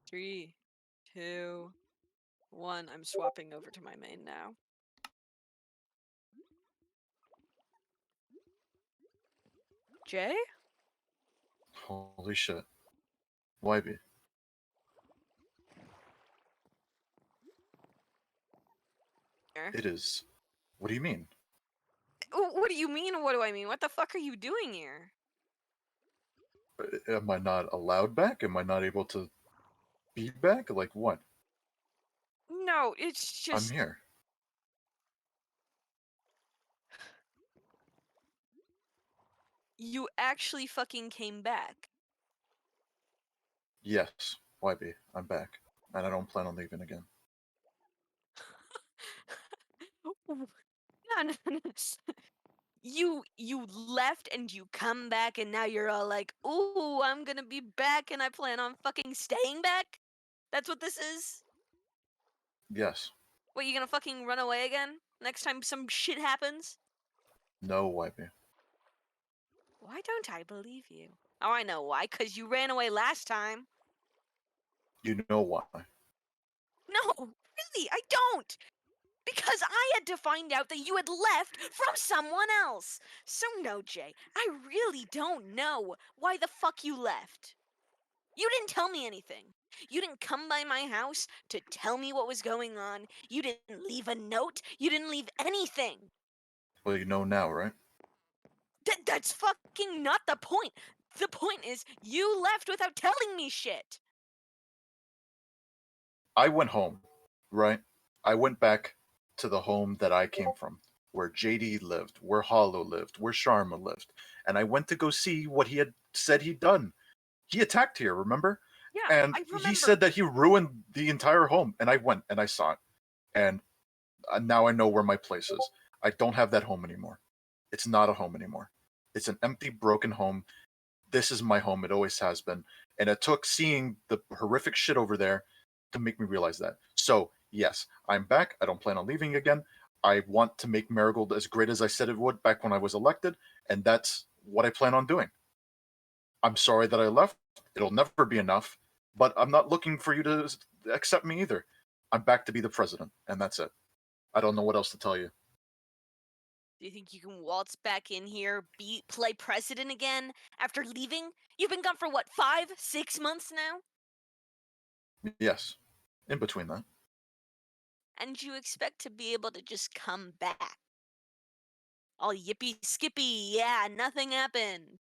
3, 2, 1. I'm swapping over to my main now. Jay? Holy shit. YB. It is. What do you mean? What do you mean? What do I mean? What the fuck are you doing here? Am I not allowed back? Am I not able to be back? Like what? No, it's I'm just here. you actually fucking came back. Yes, YB. I'm back. And I don't plan on leaving again. No, no, no. You left and you come back and now you're all like, "Ooh, I'm gonna be back and I plan on fucking staying back." That's what this is. Yes. What, you gonna fucking run away again next time some shit happens? No, YB. Why don't I believe you? Oh, I know why. 'Cause you ran away last time. You know why. No, really, I don't. Because I had to find out that you had left from someone else. So no, Jay, I really don't know why the fuck you left. You didn't tell me anything. You didn't come by my house to tell me what was going on. You didn't leave a note. You didn't leave anything. Well, you know now, right? That's fucking not the point. The point is, you left without telling me shit. I went home, right? I went back to the home that I came from, where JD lived, where Hollow lived, where Sharma lived. And I went to go see what he had said he'd done. He attacked here, remember? Yeah, And I he remember. said that he ruined the entire home. And I went and I saw it. And now I know where my place is. I don't have that home anymore. It's not a home anymore. It's an empty, broken home. This is my home. It always has been. And it took seeing the horrific shit over there to make me realize that. So, yes, I'm back. I don't plan on leaving again. I want to make Marigold as great as I said it would back when I was elected, and that's what I plan on doing. I'm sorry that I left. It'll never be enough, but I'm not looking for you to accept me either. I'm back to be the president, and that's it. I don't know what else to tell you. Do you think you can waltz back in here, play president again after leaving? You've been gone for what, 5, 6 months now? Yes, in between that. And you expect to be able to just come back. All yippee skippy, yeah, nothing happened.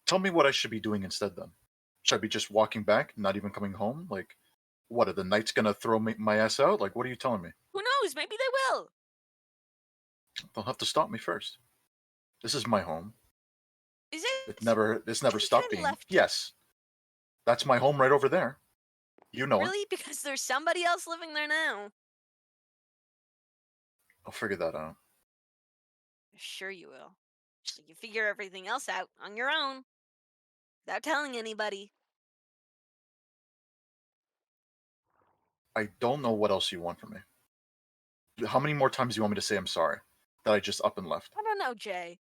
Tell me what I should be doing instead then. Should I be just walking back, not even coming home? Like, what, are the knights gonna throw my ass out? Like, what are you telling me? Who knows? Maybe they will. They'll have to stop me first. This is my home. Is it? It's never You stopped haven't being. left. Yes, that's my home right over there. You know it. Really? Because there's somebody else living there now. I'll figure that out. Sure you will. So you figure everything else out on your own without telling anybody. I don't know what else you want from me. How many more times do you want me to say I'm sorry? That I just up and left? I don't know, Jay.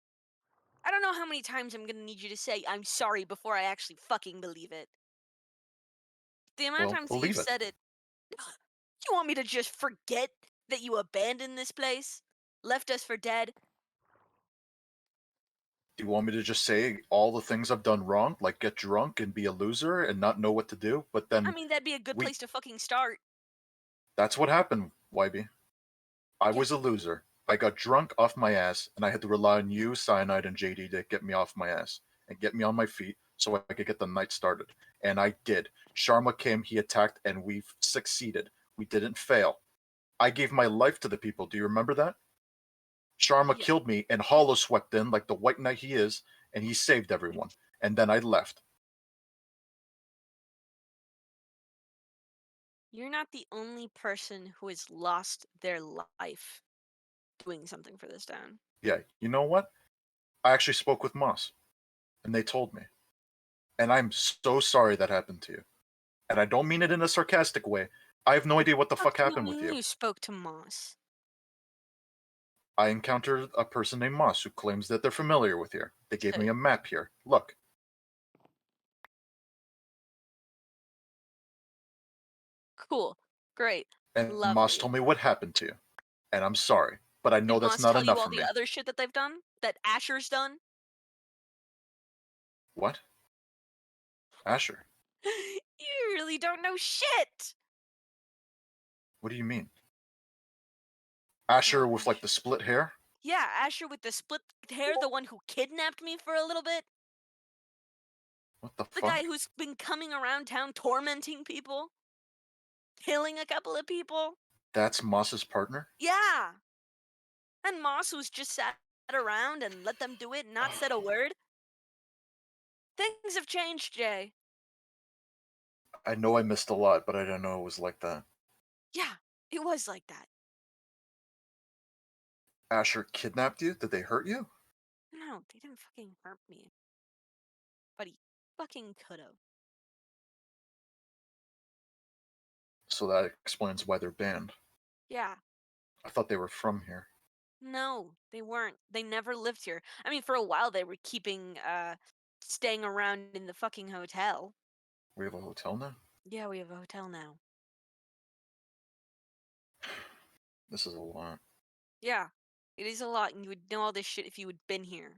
I don't know how many times I'm gonna need you to say I'm sorry before I actually fucking believe it. The amount of Well, times that you've believe it. said it, you want me to just forget that you abandoned this place? Left us for dead? Do you want me to just say all the things I've done wrong, like get drunk and be a loser and not know what to do? But I then mean, that'd be a good we place to fucking start. that's what happened, YB. I Yeah, was a loser. I got drunk off my ass, and I had to rely on you, Cyanide, and JD to get me off my ass and get me on my feet so I could get the night started. And I did. Sharma came, he attacked, and we succeeded. We didn't fail. I gave my life to the people. Do you remember that? Sharma yeah. killed me, and Hollow swept in like the white knight he is, and he saved everyone. And then I left. You're not the only person who has lost their life doing something for this town. Yeah, you know what? I actually spoke with Moss, and they told me. And I'm so sorry that happened to you. And I don't mean it in a sarcastic way. I have no idea what the Fuck fuck do you happened with mean you. you spoke to Moss? I encountered a person named Moss who claims that they're familiar with here. They gave So, me a map here. Look. Cool. Great. And Moss Lovely. told me what happened to you. And I'm sorry, but I know Did that's Moss not tell you enough all for the me. other shit that they've done? That Asher's done? What? Asher? You really don't know shit! What do you mean? Asher with like Asher. the split hair? Yeah, Asher with the split hair, the one who kidnapped me for a little bit. What the The guy fuck? who's been coming around town tormenting people, killing a couple of people. That's Moss's partner? Yeah. And Moss who's just sat around and let them do it and not said a word. Things have changed, Jay. I know I missed a lot, but I didn't know it was like that. Yeah, it was like that. Asher kidnapped you? Did they hurt you? No, they didn't fucking hurt me. But he fucking could've. So that explains why they're banned. Yeah. I thought they were from here. No, they weren't. They never lived here. I mean, for a while they were staying around in the fucking hotel. We have a hotel now? Yeah, we have a hotel now. This is a lot. Yeah, it is a lot, and you would know all this shit if you had been here.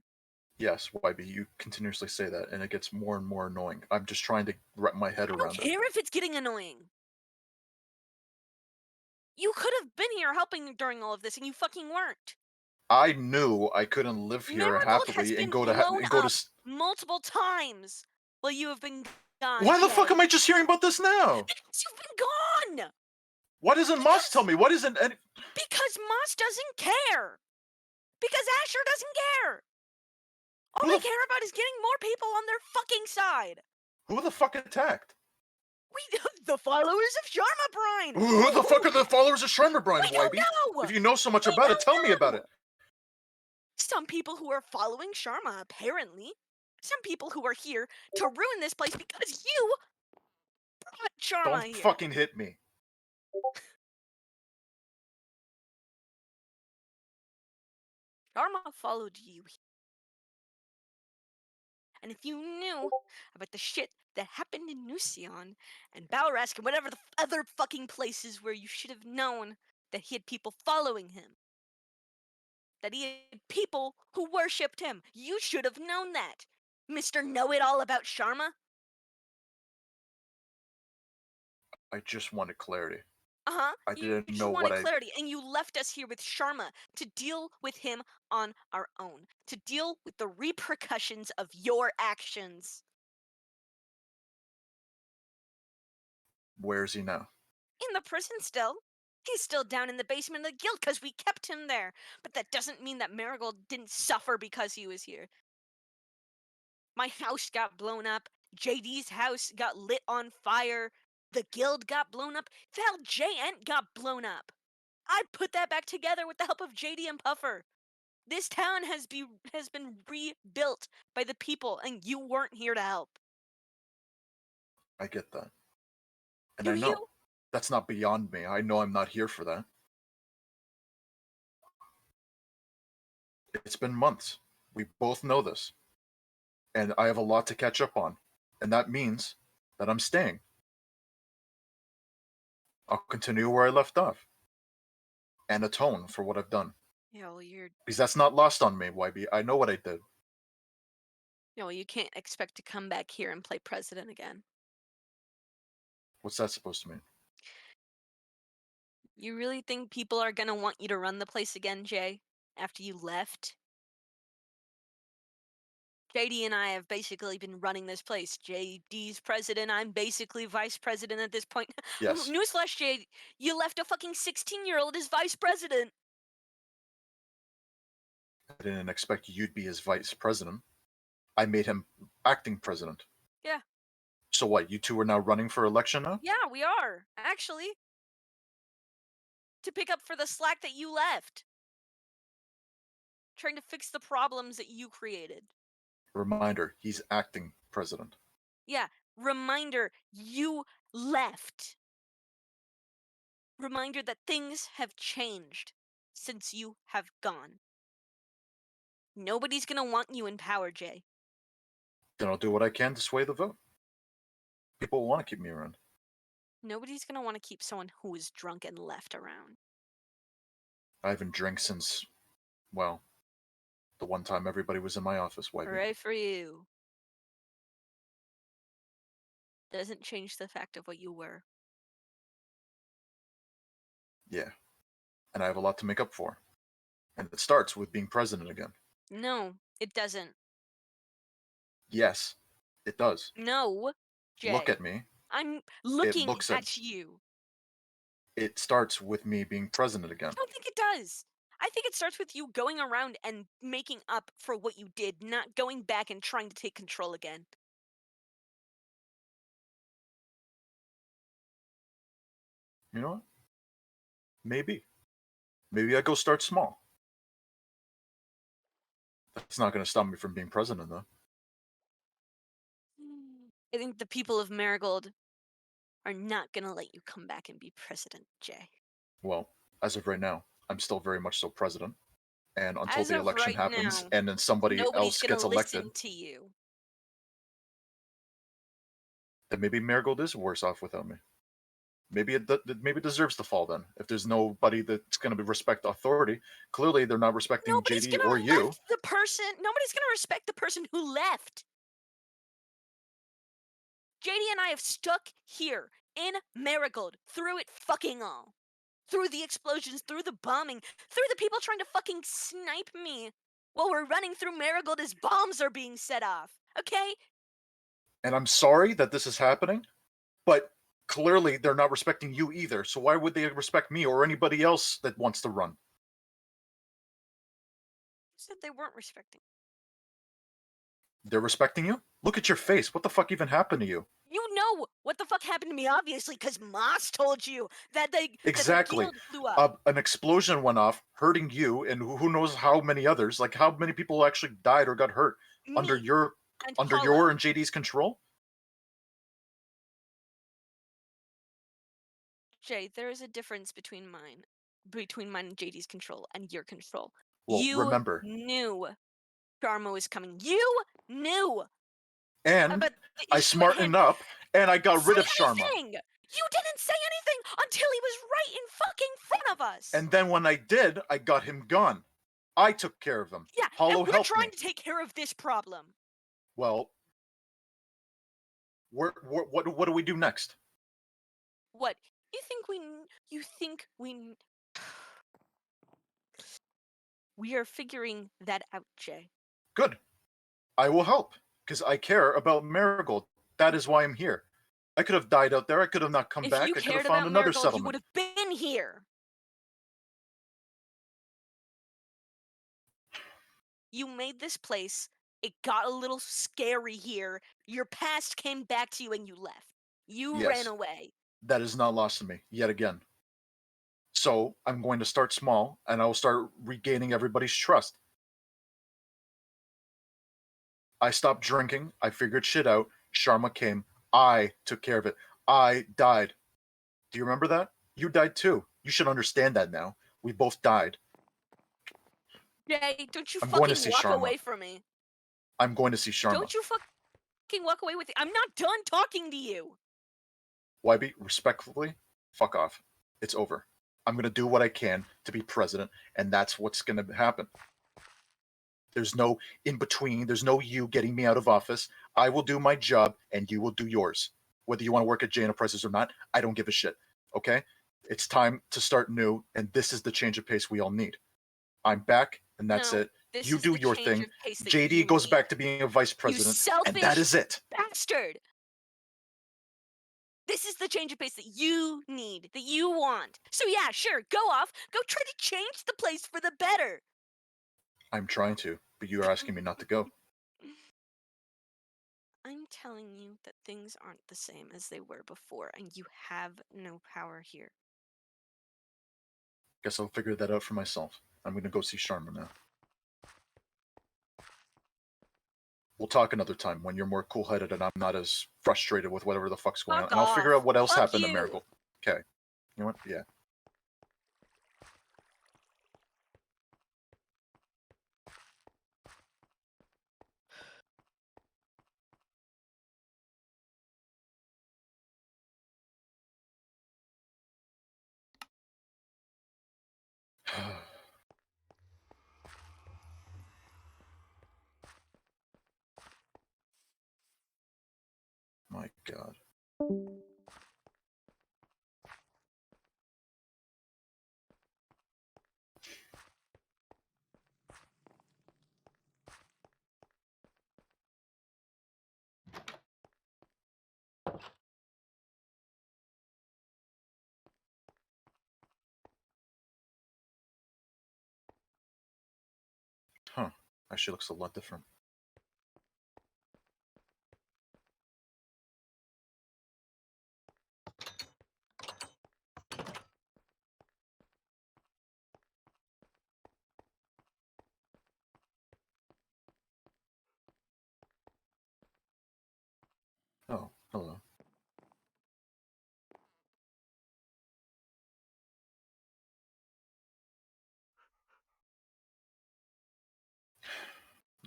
Yes, YB, you continuously say that, and it gets more and more annoying. I'm just trying to wrap my head I don't around it. care if it's getting annoying. You could have been here helping during all of this, and you fucking weren't. I knew I couldn't live here Marigold has happily and been go to blown and go to. up multiple times while you have been gone, Why the fuck Jay. am I just hearing about this now? Because you've been gone! Why doesn't Moss tell Because, me? What isn't any? because Moss doesn't care! Because Asher doesn't care! All Who they the care about is getting more people on their fucking side! who the fuck attacked? We, the followers of Sharma Brine! Who the fuck are the followers of Schremer Brian, We don't YB? If know! you know so much We about it, tell me don't about know! it. Some people who are following Sharma, apparently. Some people who are here to ruin this place because you brought Sharma Don't here. fucking hit me. Sharma followed you. And if you knew about the shit that happened in Nusion and Balrask and whatever the other fucking places where you should have known that he had people following him, that he had people who worshipped him, you should have known that, Mr. Know-It-All about Sharma. I just wanted clarity. Uh-huh. I You didn't just know what wanted I. clarity, and you left us here with Sharma to deal with him on our own, to deal with the repercussions of your actions. Where is he now? In the prison still. He's still down in the basement of the guild because we kept him there. But that doesn't mean that Marigold didn't suffer because he was here. My house got blown up. JD's house got lit on fire. The guild got blown up. Hell, J-Ent got blown up. I put that back together with the help of JD and Puffer. This town has been rebuilt by the people, and you weren't here to help. I get that. And Do I know. you? That's not beyond me. I know I'm not here for that. It's been months. We both know this. And I have a lot to catch up on. And that means that I'm staying. I'll continue where I left off. And atone for what I've done. Yeah, well, Because that's not lost on me, YB. I know what I did. you can't expect to come back here and play president again. What's that supposed to mean? You really think people are gonna want you to run the place again, Jay? After you left? JD and I have basically been running this place. JD's president, I'm basically vice president at this point. Yes. Newsflash, Jay, you left a fucking 16-year-old as vice president. I didn't expect you'd be his vice president. I made him acting president. Yeah. So what, you two are now running for election now? Yeah, we are, actually. To pick up for the slack that you left. Trying to fix the problems that you created. Reminder, he's acting president. Yeah, reminder, you left. Reminder that things have changed since you have gone. Nobody's gonna want you in power, Jay. Then I'll do what I can to sway the vote. People want to keep me around. Nobody's gonna want to keep someone who is drunk and left around. I haven't drank since, well, the one time everybody was in my office, Wifey. Hooray for you. Doesn't change the fact of what you were. Yeah. And I have a lot to make up for. And it starts with being president again. No, it doesn't. Yes, it does. No, Look Jay. at me. I'm It looking looks at. at you. It starts with me being president I again. don't think it does. I think it starts with you going around and making up for what you did, not going back and trying to take control again. You know what? Maybe. Maybe I go start small. That's not going to stop me from being president, though. I think the people of Marigold are not gonna let you come back and be president, Jay. Well, as of right now, I'm still very much so president. And until As the of election right happens now, and then somebody nobody's else gonna gets elected, listen to you. then maybe Marigold is worse off without me. Maybe it deserves to fall then. If there's nobody that's going to respect authority, clearly they're not respecting Nobody's JD gonna or you. left the person. Nobody's gonna respect the person who left. JD and I have stuck here in Marigold through it fucking all. Through the explosions, through the bombing, through the people trying to fucking snipe me while we're running through Marigold as bombs are being set off. Okay? And I'm sorry that this is happening, but clearly they're not respecting you either. So why would they respect me or anybody else that wants to run? Said they weren't respecting. They're respecting you? Look at your face. What the fuck even happened to you? You know what the fuck happened to me, obviously, because Moss told you that the Exactly. guild blew up. An explosion went off, hurting you, and who knows how many others. Like how many people actually died or got hurt under Me and your Hollow. and JD's control? Jay, there is a difference between mine and JD's control and your control. Well, You remember, knew Dharma was coming. You knew and about the I issue at hand. smartened up and I got Say rid of Sharma. anything! You didn't say anything until he was right in fucking front of us. And then when I did, I got him gone. I took care of him. Yeah, Hollow and we're helped trying me. to take care of this problem. Well, what do we do next? What? You think we we are figuring that out, Jay. Good. I will help because I care about Marigold. That is why I'm here. I could have died out there. I could have not come If you back. I could have cared found about another Marigold, you settlement. would have been here. You made this place. It got a little scary here. Your past came back to you and you left. You ran Yes, away. that is not lost to me yet again. So I'm going to start small and I will start regaining everybody's trust. I stopped drinking. I figured shit out. Sharma came. I took care of it. I died. Do you remember that? You died too. You should understand that now. We both died. Jay, don't you I'm going to fucking see walk Sharma. away from me. I'm going to see Sharma. Don't you fucking walk away with it. I'm not done talking to you. YB, respectfully, fuck off. It's over. I'm going to do what I can to be president, and that's what's going to happen. There's no in between. There's no you getting me out of office. I will do my job, and you will do yours. Whether you want to work at J Enterprises or not, I don't give a shit. Okay? It's time to start new, and this is the change of pace we all need. I'm back, and that's No, it. this You is do the your change thing. of pace that JD you goes need. back to being a vice You president, and that selfish is it. bastard. This is the change of pace that you need, that you want. So yeah, sure, go off. Go try to change the place for the better. I'm trying to, but you are asking me not to go. I'm telling you that things aren't the same as they were before, and you have no power here. Guess I'll figure that out for myself. I'm going to go see Sharma now. We'll talk another time when you're more cool-headed and I'm not as frustrated with whatever the fuck's going on. Fuck And I'll figure off. out what else Fuck happened to you. Marigold. Okay. You know what? Yeah. My God. Huh. Actually looks a lot different. Oh, hello.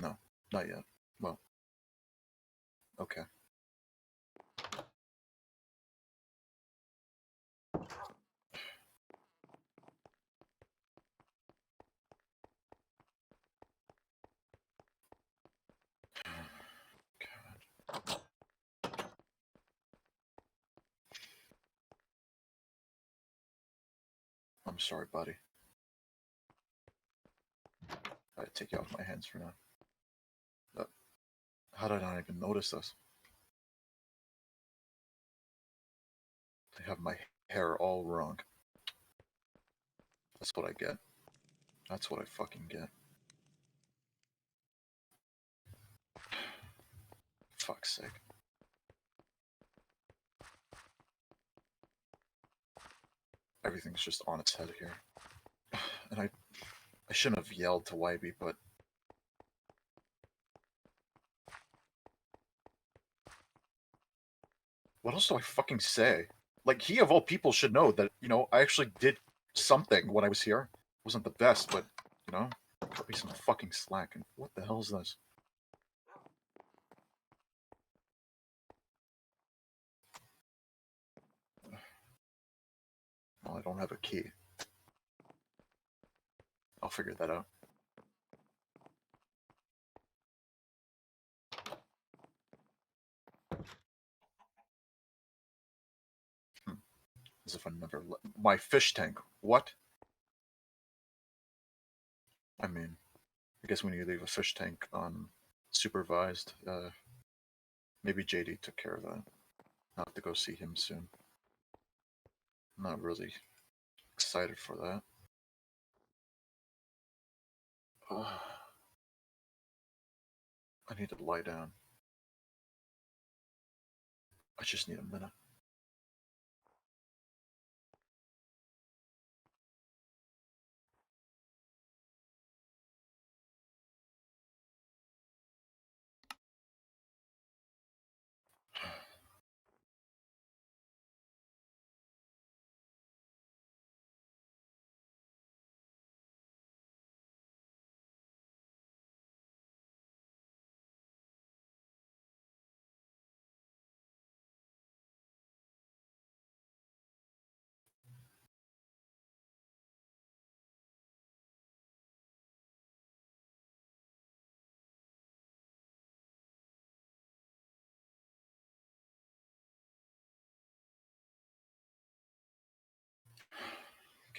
No, not yet. Well, okay. I'm sorry, buddy. I take you off my hands for now. How did I not even notice this? They have my hair all wrong. That's what I get. That's what I fucking get. Fuck's sake. Everything's just on its head here. And I shouldn't have yelled to Wybie, but what else do I fucking say? Like, he of all people should know that, you know, I actually did something when I was here. It wasn't the best, but, you know, cut me some fucking slack. And what the hell is this? Well, I don't have a key. I'll figure that out. As if I never my fish tank. What? I mean, I guess when you leave a fish tank unsupervised, maybe JD took care of that. I'll have to go see him soon. I'm not really excited for that. I need to lie down. I just need a minute.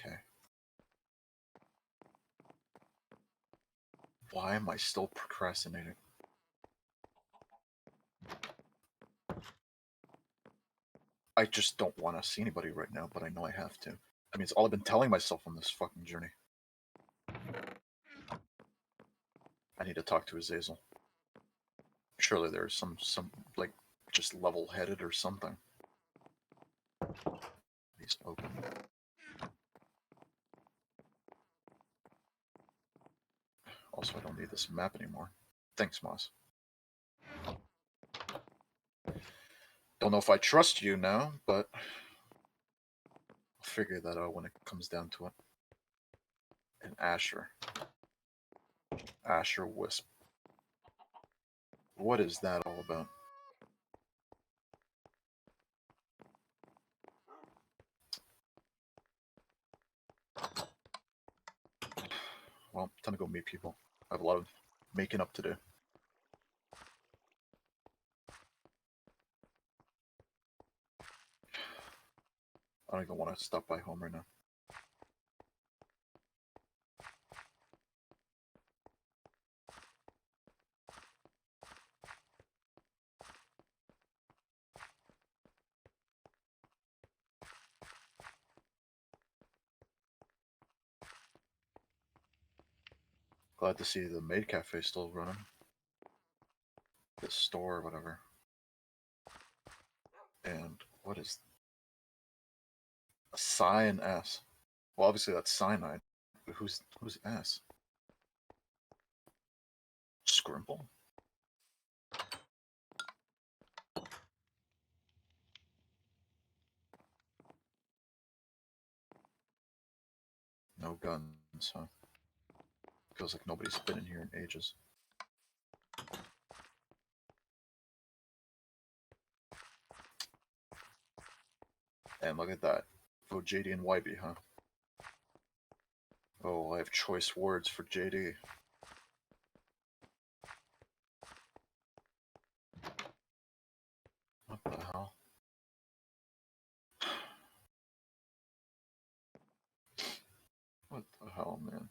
Okay. Why am I still procrastinating? I just don't want to see anybody right now, but I know I have to. I mean, it's all I've been telling myself on this fucking journey. I need to talk to Azazel. Surely there's some like, just level-headed or something. He's open. Also, I don't need this map anymore. Thanks, Moss. Don't know if I trust you now, but I'll figure that out when it comes down to it. And Asher. Asher Wisp. What is that all about? Well, time to go meet people. I have a lot of making up to do. I don't even want to stop by home right now. Glad to see the maid cafe still running. The store or whatever. And what is a cyan S? Well, obviously that's cyanide. But who's S? Scrimple? No guns, huh? Feels like nobody's been in here in ages. And look at that. Vote JD and YB, huh? Oh, I have choice words for JD. What the hell? What the hell, man?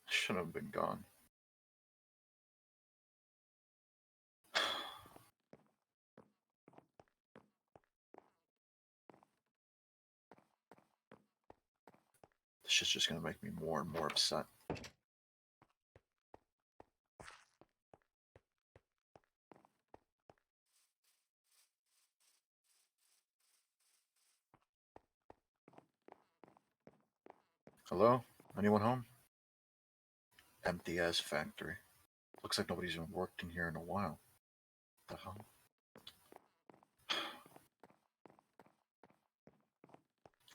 Shouldn't have been gone. This shit's just gonna make me more and more upset. Hello? Anyone home? Empty ass factory. Looks like nobody's even worked in here in a while. What the hell?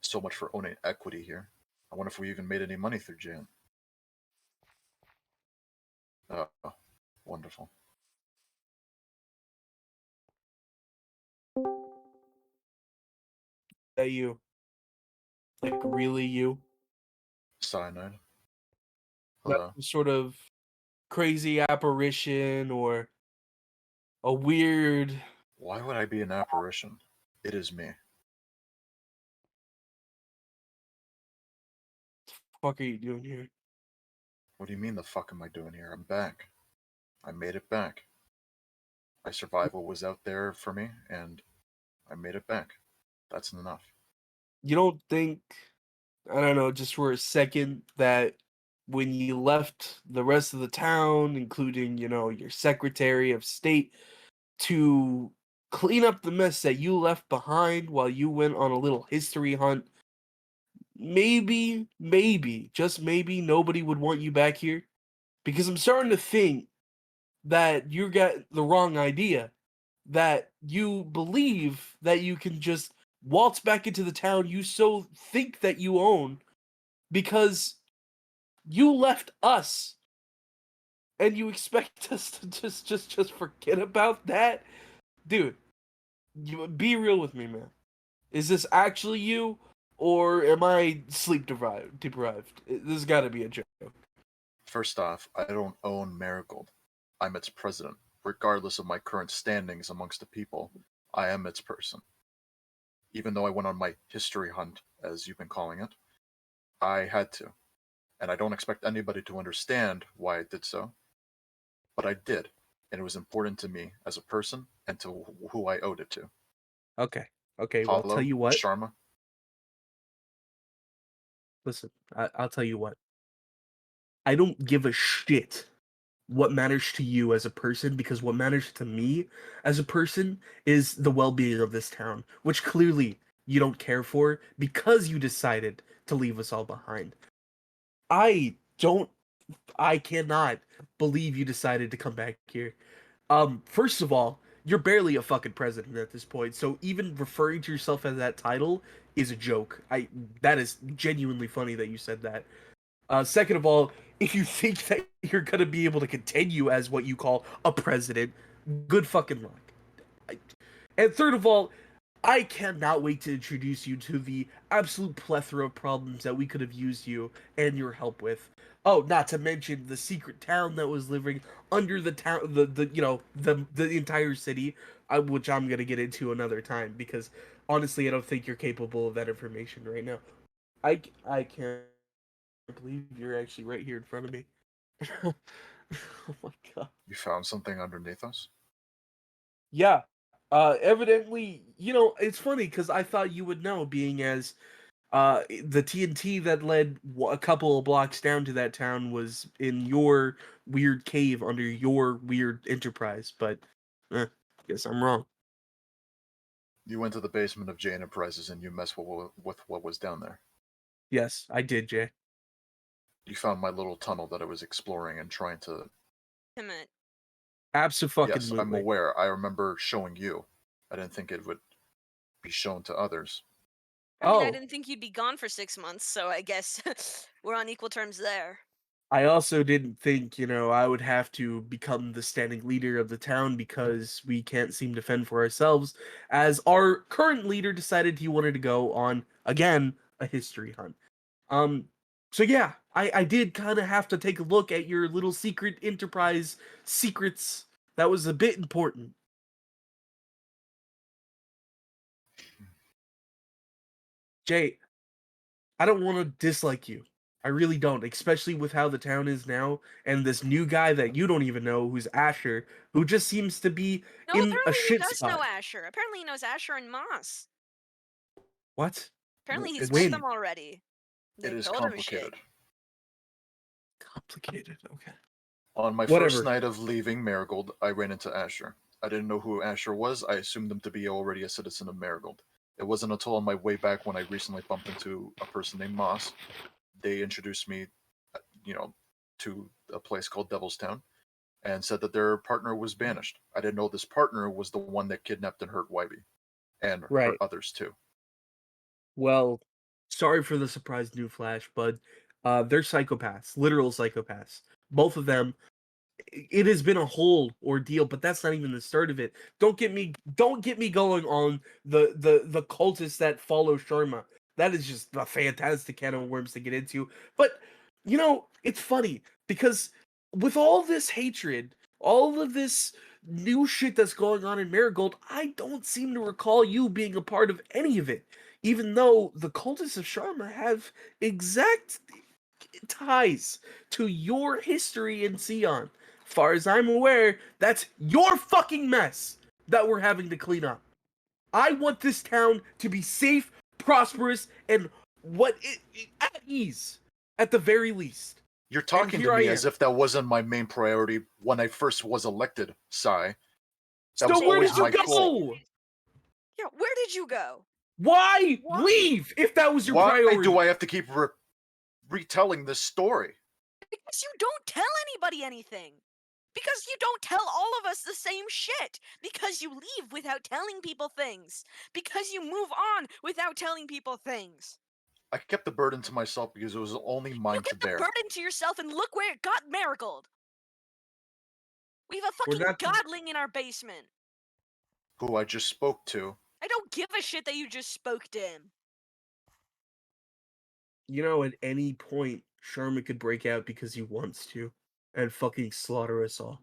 So much for owning equity here. I wonder if we even made any money through Jan. Oh, wonderful. That you? Like, really you? Cyanide. Not Hello. some sort of crazy apparition or a weird... Why would I be an apparition? It is me. Fuck are you doing here? What do you mean the fuck am I doing here? I'm back. I made it back. I survived what was out there for me, and I made it back. That's enough. You don't think, I don't know, just for a second, that when you left the rest of the town, including, you know, your Secretary of State, to clean up the mess that you left behind while you went on a little history hunt, maybe, just maybe, nobody would want you back here? Because I'm starting to think that you got the wrong idea. That you believe that you can just waltz back into the town you so think that you own because you left us and you expect us to just forget about that? Dude, you be real with me, man. Is this actually you, or am I sleep deprived? This has got to be a joke. First off, I don't own Marigold. I'm its president. Regardless of my current standings amongst the people, I am its person. Even though I went on my history hunt, as you've been calling it, I had to. And I don't expect anybody to understand why I did so, but I did. And it was important to me as a person and to who I owed it to. Okay, well, I'll tell Paulo, you what. Sharma. Listen, I'll tell you what. I don't give a shit what matters to you as a person, because what matters to me as a person is the well-being of this town, which clearly you don't care for because you decided to leave us all behind. I don't I cannot believe you decided to come back here. First of all, you're barely a fucking president at this point, so even referring to yourself as that title is a joke. That is genuinely funny that you said that. Second of all, if you think that you're gonna be able to continue as what you call a president, good fucking luck. And third of all, I cannot wait to introduce you to the absolute plethora of problems that we could have used you and your help with. Oh, not to mention the secret town that was living under the town, the entire city, which I'm gonna get into another time because honestly, I don't think you're capable of that information right now. I can't believe you're actually right here in front of me. Oh my god. You found something underneath us? Yeah. Evidently, it's funny because I thought you would know, being as the TNT that led a couple of blocks down to that town was in your weird cave under your weird enterprise, but guess I'm wrong. You went to the basement of J Enterprises and you messed with what was down there. Yes, I did, Jay. You found my little tunnel that I was exploring and trying to. Damn it. Yes, I'm Absolutely. aware. I remember showing you. I didn't think it would be shown to others. I mean, I Oh, didn't think you'd be gone for 6 months, so I guess we're on equal terms there. I also didn't think, I would have to become the standing leader of the town because we can't seem to fend for ourselves, as our current leader decided he wanted to go on, again, a history hunt. Um, so yeah, I did kind of have to take a look at your little secret enterprise secrets. That was a bit important. Jay, I don't want to dislike you. I really don't, especially with how the town is now and this new guy that you don't even know, who's Asher, who just seems to be No, in a apparently he shit does know spot. Asher. Apparently he knows Asher and Moss. What? Apparently he's met It's them When? already. it They've is told him shit. complicated. Complicated. Okay. On my first Whatever. night of leaving Marigold, I ran into Asher. I didn't know who Asher was. I assumed him to be already a citizen of Marigold. It wasn't until on my way back when I recently bumped into a person named Moss. They introduced me, you know, to a place called Devil's Town and said that their partner was banished. I didn't know this partner was the one that kidnapped and hurt Wybie and hurt Right. others too. Well, sorry for the surprise newsflash, but they're psychopaths, literal psychopaths. Both of them. It has been a whole ordeal, but that's not even the start of it. Don't get me going on the cultists that follow Sharma. That is just a fantastic can of worms to get into. But it's funny because with all this hatred, all of this new shit that's going on in Marigold, I don't seem to recall you being a part of any of it. Even though the cultists of Sharma have exact ties to your history in Sion. Far as I'm aware, that's your fucking mess that we're having to clean up. I want this town to be safe, prosperous, and at ease, at the very least. You're And talking to here I me am. as if that wasn't my main priority when I first was elected, Sai. That was So where always did you my goal. go? Yeah, where did you go? Why Why? leave if that was your Why do priority? I have to keep retelling this story? Because you don't tell anybody anything. Because you don't tell all of us the same shit. Because you leave without telling people things. Because you move on without telling people things. I kept the burden to myself because it was only You mine to get the bear. burden to yourself and look where it got Marigold. We have a We're fucking not. godling in our basement. Who I just spoke to. I don't give a shit that you just spoke to him. At any point, Sharma could break out because he wants to and fucking slaughter us all.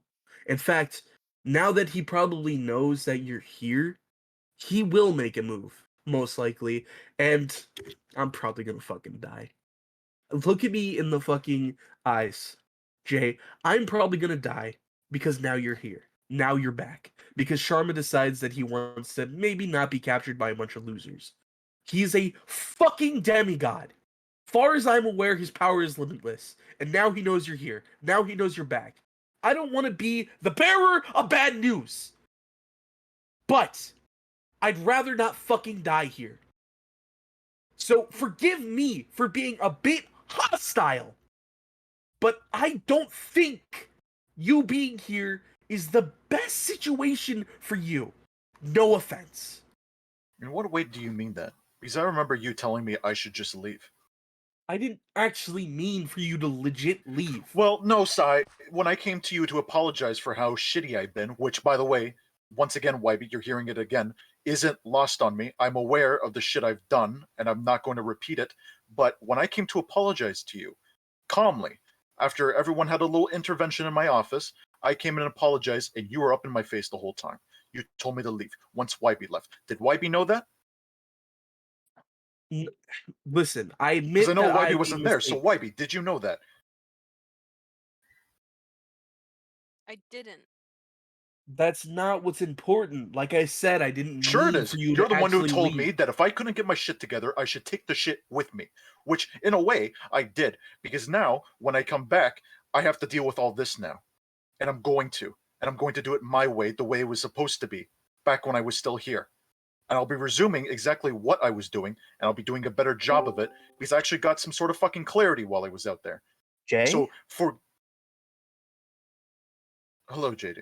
In fact, now that he probably knows that you're here, he will make a move, most likely, and I'm probably gonna fucking die. Look at me in the fucking eyes, Jay. I'm probably gonna die because now you're here. Now you're back. Because Sharma decides that he wants to maybe not be captured by a bunch of losers. He's a fucking demigod. Far as I'm aware, his power is limitless. And now he knows you're here. Now he knows you're back. I don't want to be the bearer of bad news. But I'd rather not fucking die here. So forgive me for being a bit hostile. But I don't think you being here is the best situation for you. No offense. In what way do you mean that? Because I remember you telling me I should just leave. I didn't actually mean for you to legit leave. Well, no, Sai. When I came to you to apologize for how shitty I've been, which, by the way, once again, Wybie, you're hearing it again, isn't lost on me. I'm aware of the shit I've done, and I'm not going to repeat it. But when I came to apologize to you, calmly, After everyone had a little intervention in my office, I came in and apologized, and you were up in my face the whole time. You told me to leave once YB left. Did YB know that? Listen, I Because I admit know that I YB made wasn't there. So mistakes. YB, did you know that? I didn't. That's not what's important. Like I said, I didn't Sure it mean is. for you You're to the one who actually told leave. me that if I couldn't get my shit together, I should take the shit with me. Which, in a way, I did. Because now, when I come back, I have to deal with all this now. And I'm going to. And I'm going to do it my way, the way it was supposed to be, back when I was still here. And I'll be resuming exactly what I was doing, and I'll be doing a better job of it, because I actually got some sort of fucking clarity while I was out there. Jay? So, for... Hello, JD.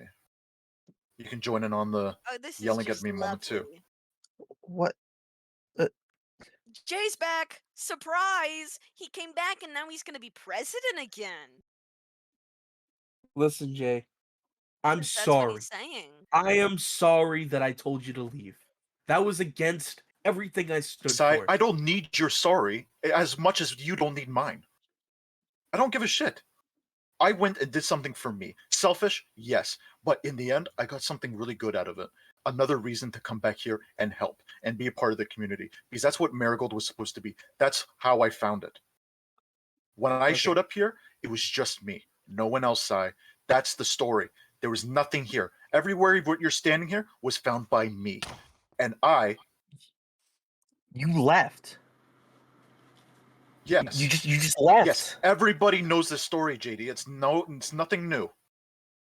You can join in on the Oh, this is yelling at just me moment, too. lovely. What? Jay's back! Surprise! He came back and now he's gonna be president again. Listen, Jay, I'm That's what sorry. he's saying. I am sorry that I told you to leave. That was against everything I stood for. I don't need your sorry as much as you don't need mine. I don't give a shit. I went and did something for me. Selfish, yes, but in the end, I got something really good out of it. Another reason to come back here and help and be a part of the community, because that's what Marigold was supposed to be. That's how I found it. When I Okay. showed up here, it was just me, no one else. That's the story. There was nothing here. Everywhere you're standing here was found by me, and You left. yes, You just left. yes. Everybody knows this story, JD. It's nothing new.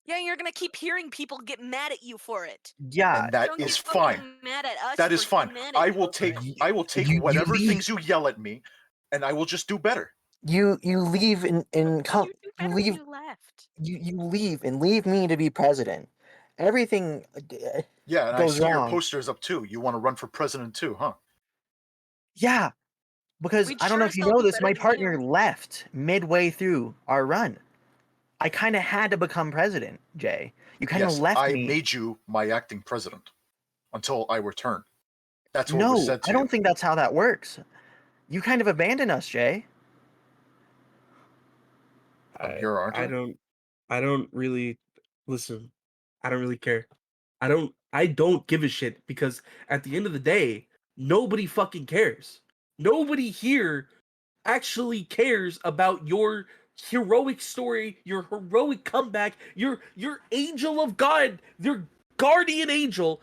Yeah, you're gonna keep hearing people get mad at you for it. Yeah. And that Don't is get fucking fine. mad at us That is for fine. getting mad at I you will over take it. You whatever leave. things you yell at me, and I will just do better. You leave and You come. do You better when leave. you left. You leave and leave me to be president. Everything Yeah, and I goes see your wrong. posters up too. You want to run for president too, huh? Yeah, because We'd I don't sure know as if you hell know do this, better my than partner you. left midway through our run. I kind of had to become president, Jay. You kind of Yes, left I me. made you my acting president until I return. That's what was No, said I to don't you. think that's how that works. You kind of abandoned us, Jay. I'm here, aren't I? I don't really listen. I don't really care. I don't give a shit because at the end of the day, nobody fucking cares. Nobody here actually cares about your heroic story, your heroic comeback, your angel of God, your guardian angel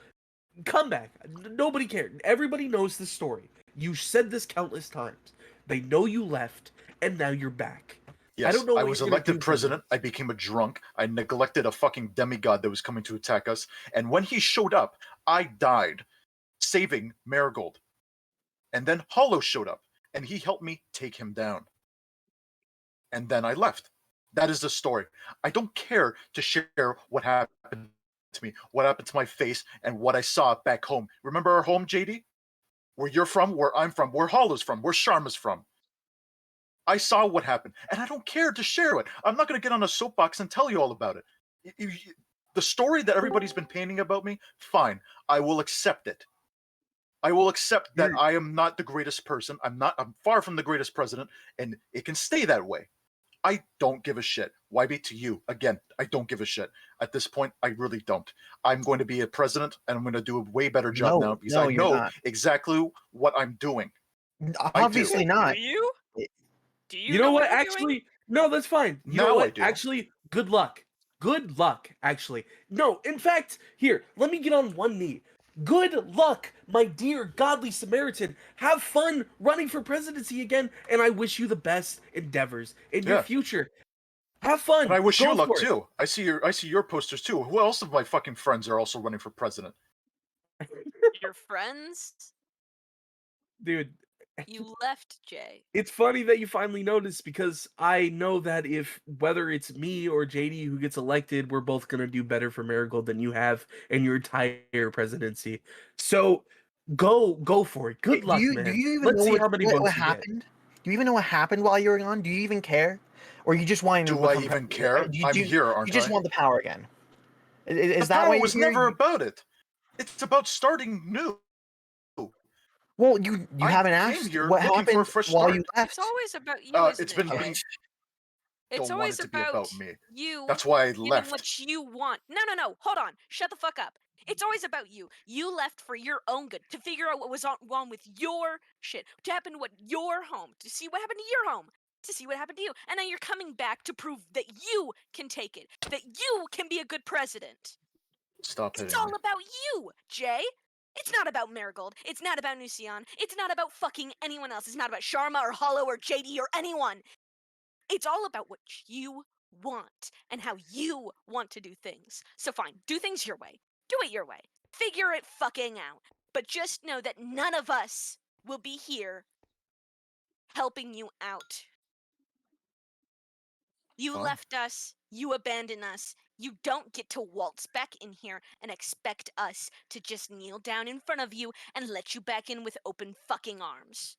comeback. Nobody cared. Everybody knows the story. You said this countless times. They know you left and now you're back. I Yes, don't know I what was you're gonna elected do for me. president. I became a drunk. I neglected a fucking demigod that was coming to attack us. And when he showed up, I died, saving Marigold. And then Hollow showed up, and he helped me take him down. And then I left. That is the story. I don't care to share what happened to me, what happened to my face, and what I saw back home. Remember our home, JD? Where you're from, where I'm from, where Hollow's from, where Sharma's from. I saw what happened, and I don't care to share it. I'm not going to get on a soapbox and tell you all about it. The story that everybody's been painting about me, fine. I will accept it. I will accept that You're I am not the greatest person. I'm far from the greatest president, and it can stay that way. I don't give a shit. YB, to you, again, I don't give a shit. At this point, I really don't. I'm going to be a president, and I'm going to do a way better job now because I No, you're know not. exactly what I'm doing. I do. Obviously not. Do you? It- Do You you know know what what? you're doing? Actually, no, that's fine. You know Now I what? do. Actually, good luck. Good luck, actually. No, in fact, here, let me get on one knee. Good luck, my dear godly Samaritan. Have fun running for presidency again, and I wish you the best endeavors in your Yeah. future. Have fun. And I wish Go you luck for it. too. I see your posters too. Who else of my fucking friends are also running for president? Your friends? Dude, You left, Jay. it's funny that you finally noticed because I know that if whether it's me or JD who gets elected, we're both gonna do better for Marigold than you have in your entire presidency. So go for it. Good luck, do man. you even Let's know see how many what votes you get. happened? Do you even know what happened while you were gone? Do you even care, or you just wanted to Do I become even president? care? Do I'm here, you aren't just I? want the power again? Is The that why power you're was here? never about it. It's about starting new. Well, you I haven't came asked here what looking for a happened fresh while start. you It's left. always about you, isn't It's it, been Jay? It's don't want always it to be about about me. you That's why I getting left. what you want. No. Hold on. Shut the fuck up. It's always about you. You left for your own good, to figure out what was wrong with your shit, to happen to what your home, to see what happened to your home, to see what happened to you. And now you're coming back to prove that you can take it, that you can be a good president. Stop It's hitting me. all about you, Jay. It's not about Marigold. It's not about Nucion. It's not about fucking anyone else. It's not about Sharma or Hollow or JD or anyone. It's all about what you want and how you want to do things. So fine, do things your way. Do it your way. Figure it fucking out. But just know that none of us will be here helping you out. You Fine. left us, you abandoned us. You don't get to waltz back in here and expect us to just kneel down in front of you and let you back in with open fucking arms.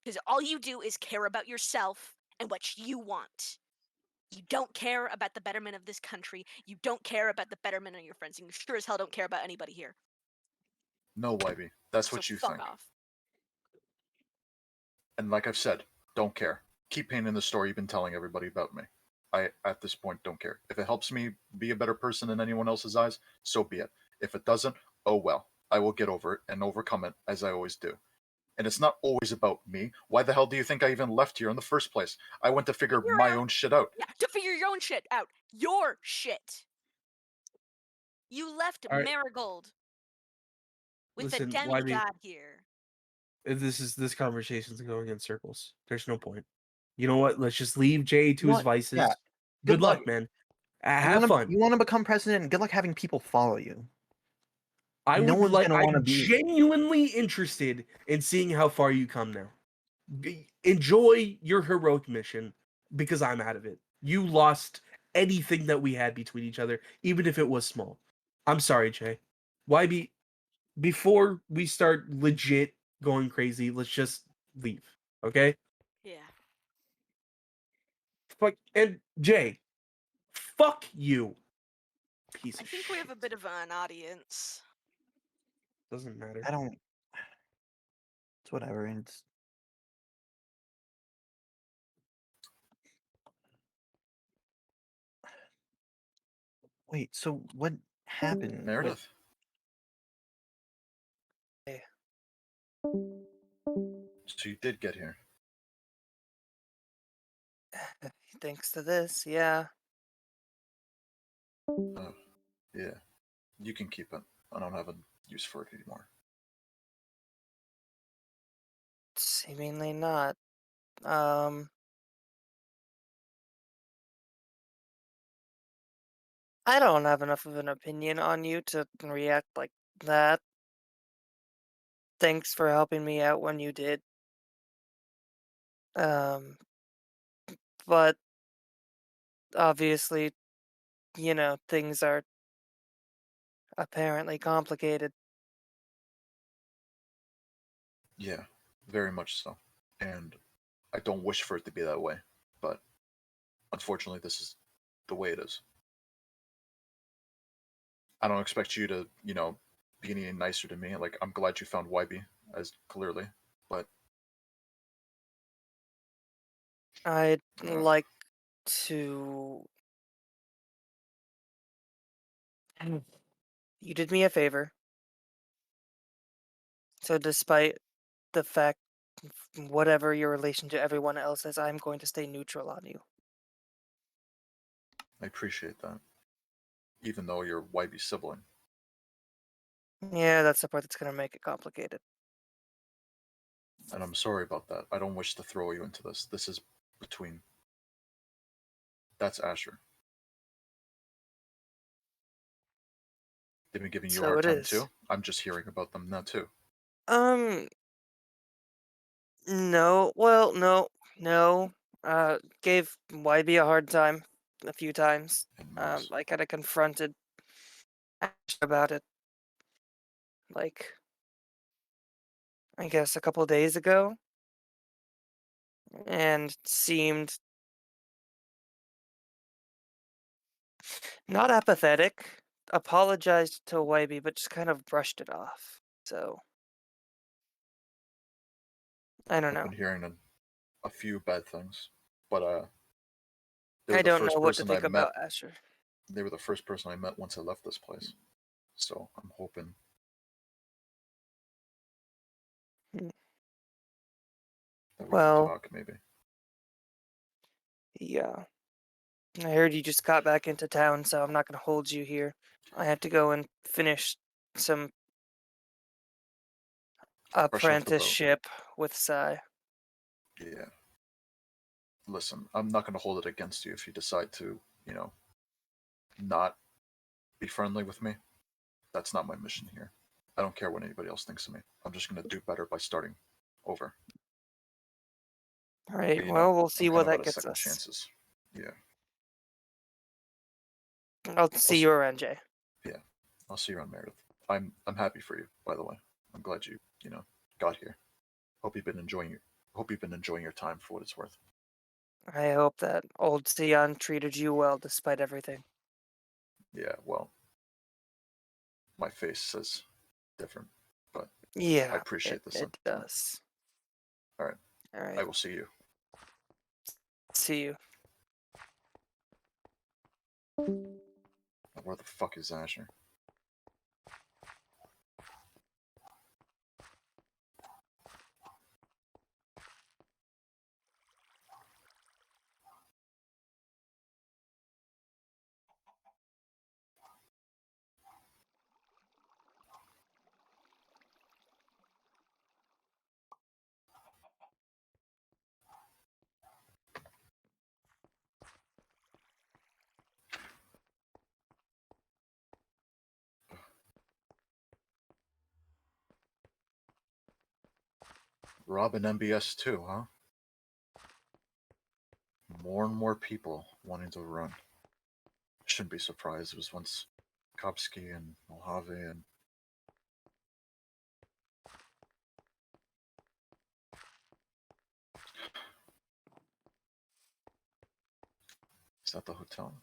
Because all you do is care about yourself and what you want. You don't care about the betterment of this country. You don't care about the betterment of your friends. And you sure as hell don't care about anybody here. No, Wybie. That's So what you fuck think. off. And like I've said, don't care. Keep painting the story you've been telling everybody about me. I, at this point, don't care. If it helps me be a better person in anyone else's eyes, so be it. If it doesn't, oh well. I will get over it and overcome it, as I always do. And it's not always about me. Why the hell do you think I even left here in the first place? I went to figure Figure my out. own shit out. Yeah, to figure your own shit out. Your shit. You left All right, Marigold with a listen, why be? demigod here. This conversation's going in circles. There's no point. You know what? Let's just leave Jay to You his want- yeah. vices. Good Good luck. luck, man. You Have fun. want to become president? Good luck having people follow you. I No would one's like. gonna wanna I'm be- genuinely interested in seeing how far you come now. Enjoy your heroic mission because I'm out of it. You lost anything that we had between each other, even if it was small. I'm sorry, Jay. Why be? Before we start legit going crazy, let's just leave. Okay? Yeah. Fuck and Jay. Fuck you. Piece I of think we have shit. a bit of an audience. Doesn't matter. I don't. It's whatever. It's wait. So what happened? What? Meredith? So you did get here. Thanks to this, yeah. Oh, yeah. You can keep it. I don't have a use for it anymore. Seemingly not. I don't have enough of an opinion on you to react like that. Thanks for helping me out when you did. Um, but obviously, things are apparently complicated. Yeah, very much so. And I don't wish for it to be that way, but unfortunately, this is the way it is. I don't expect you to, be any nicer to me. Like, I'm glad you found Wybie, as clearly, but I'd uh, like to. You did me a favor. So, despite the fact, whatever your relation to everyone else is, I'm going to stay neutral on you. I appreciate that. Even though you're Wybie's sibling. Yeah, that's the part that's going to make it complicated. And I'm sorry about that. I don't wish to throw you into this. This is between. That's Asher. They've been giving you a So hard it time is. too? I'm just hearing about them now too. Um, no. Well, no. Gave YB a hard time a few times. And Mouse. I kind of confronted Ash about it, like, I guess a couple days ago, and seemed not apathetic. Apologized to YB, but just kind of brushed it off. So, I don't I've know. been hearing a few bad things, but They were I the don't know first what to person I think met. about Asher. They were the first person I met once I left this place. So I'm hoping Hmm. that we Well- can talk, maybe. Yeah. I heard you just got back into town, so I'm not going to hold you here. I have to go and finish some Fresh off the boat. apprenticeship with Sai. Yeah. Listen, I'm not going to hold it against you if you decide to, not be friendly with me. That's not my mission here. I don't care what anybody else thinks of me. I'm just going to do better by starting over. All right. But, Well, we'll I'm see kind what of that out of gets second us. chances. Yeah. I'll see you around, Jay. I'll see you around, Meredith. I'm happy for you, by the way. I'm glad you got here. Hope you've been enjoying your time for what it's worth. I hope that old Sion treated you well despite everything. Yeah, well, my face says different, but Yeah, I appreciate the it sentiment. does. All right. All I right. will see you. See you. Where the fuck is Asher? Robin MBS too, huh? More and more people wanting to run. Shouldn't be surprised. It was once Kopsky and Mojave and is that the hotel?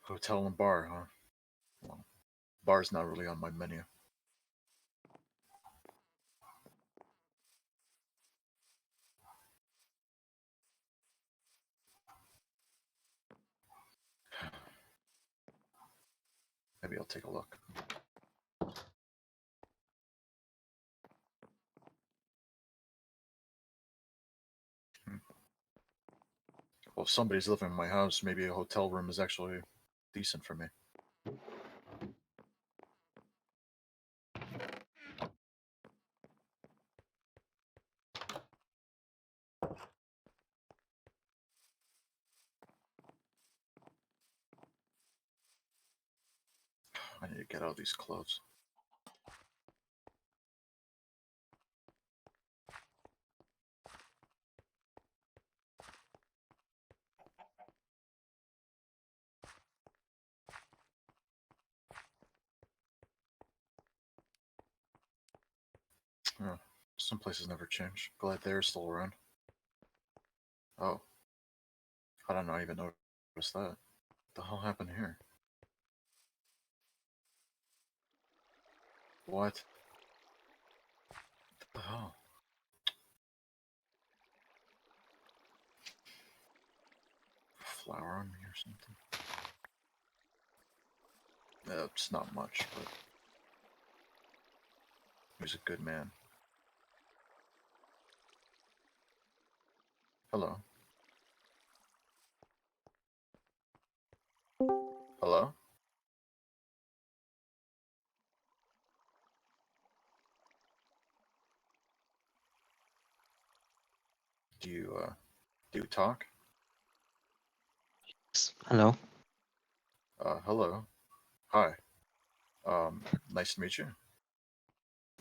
Hotel and bar, huh? Well, bar's not really on my menu. Maybe I'll take a look. Well, if somebody's living in my house, maybe a hotel room is actually decent for me. I need to get out of these clothes. Oh, some places never change. Glad they're still around. Oh. I don't know, I even noticed that. What the hell happened here? What? What the hell? Flower on me or something? It's not much, but he was a good man. Hello? Hello? Do you talk? Hello. Hello. Hi. Nice to meet you.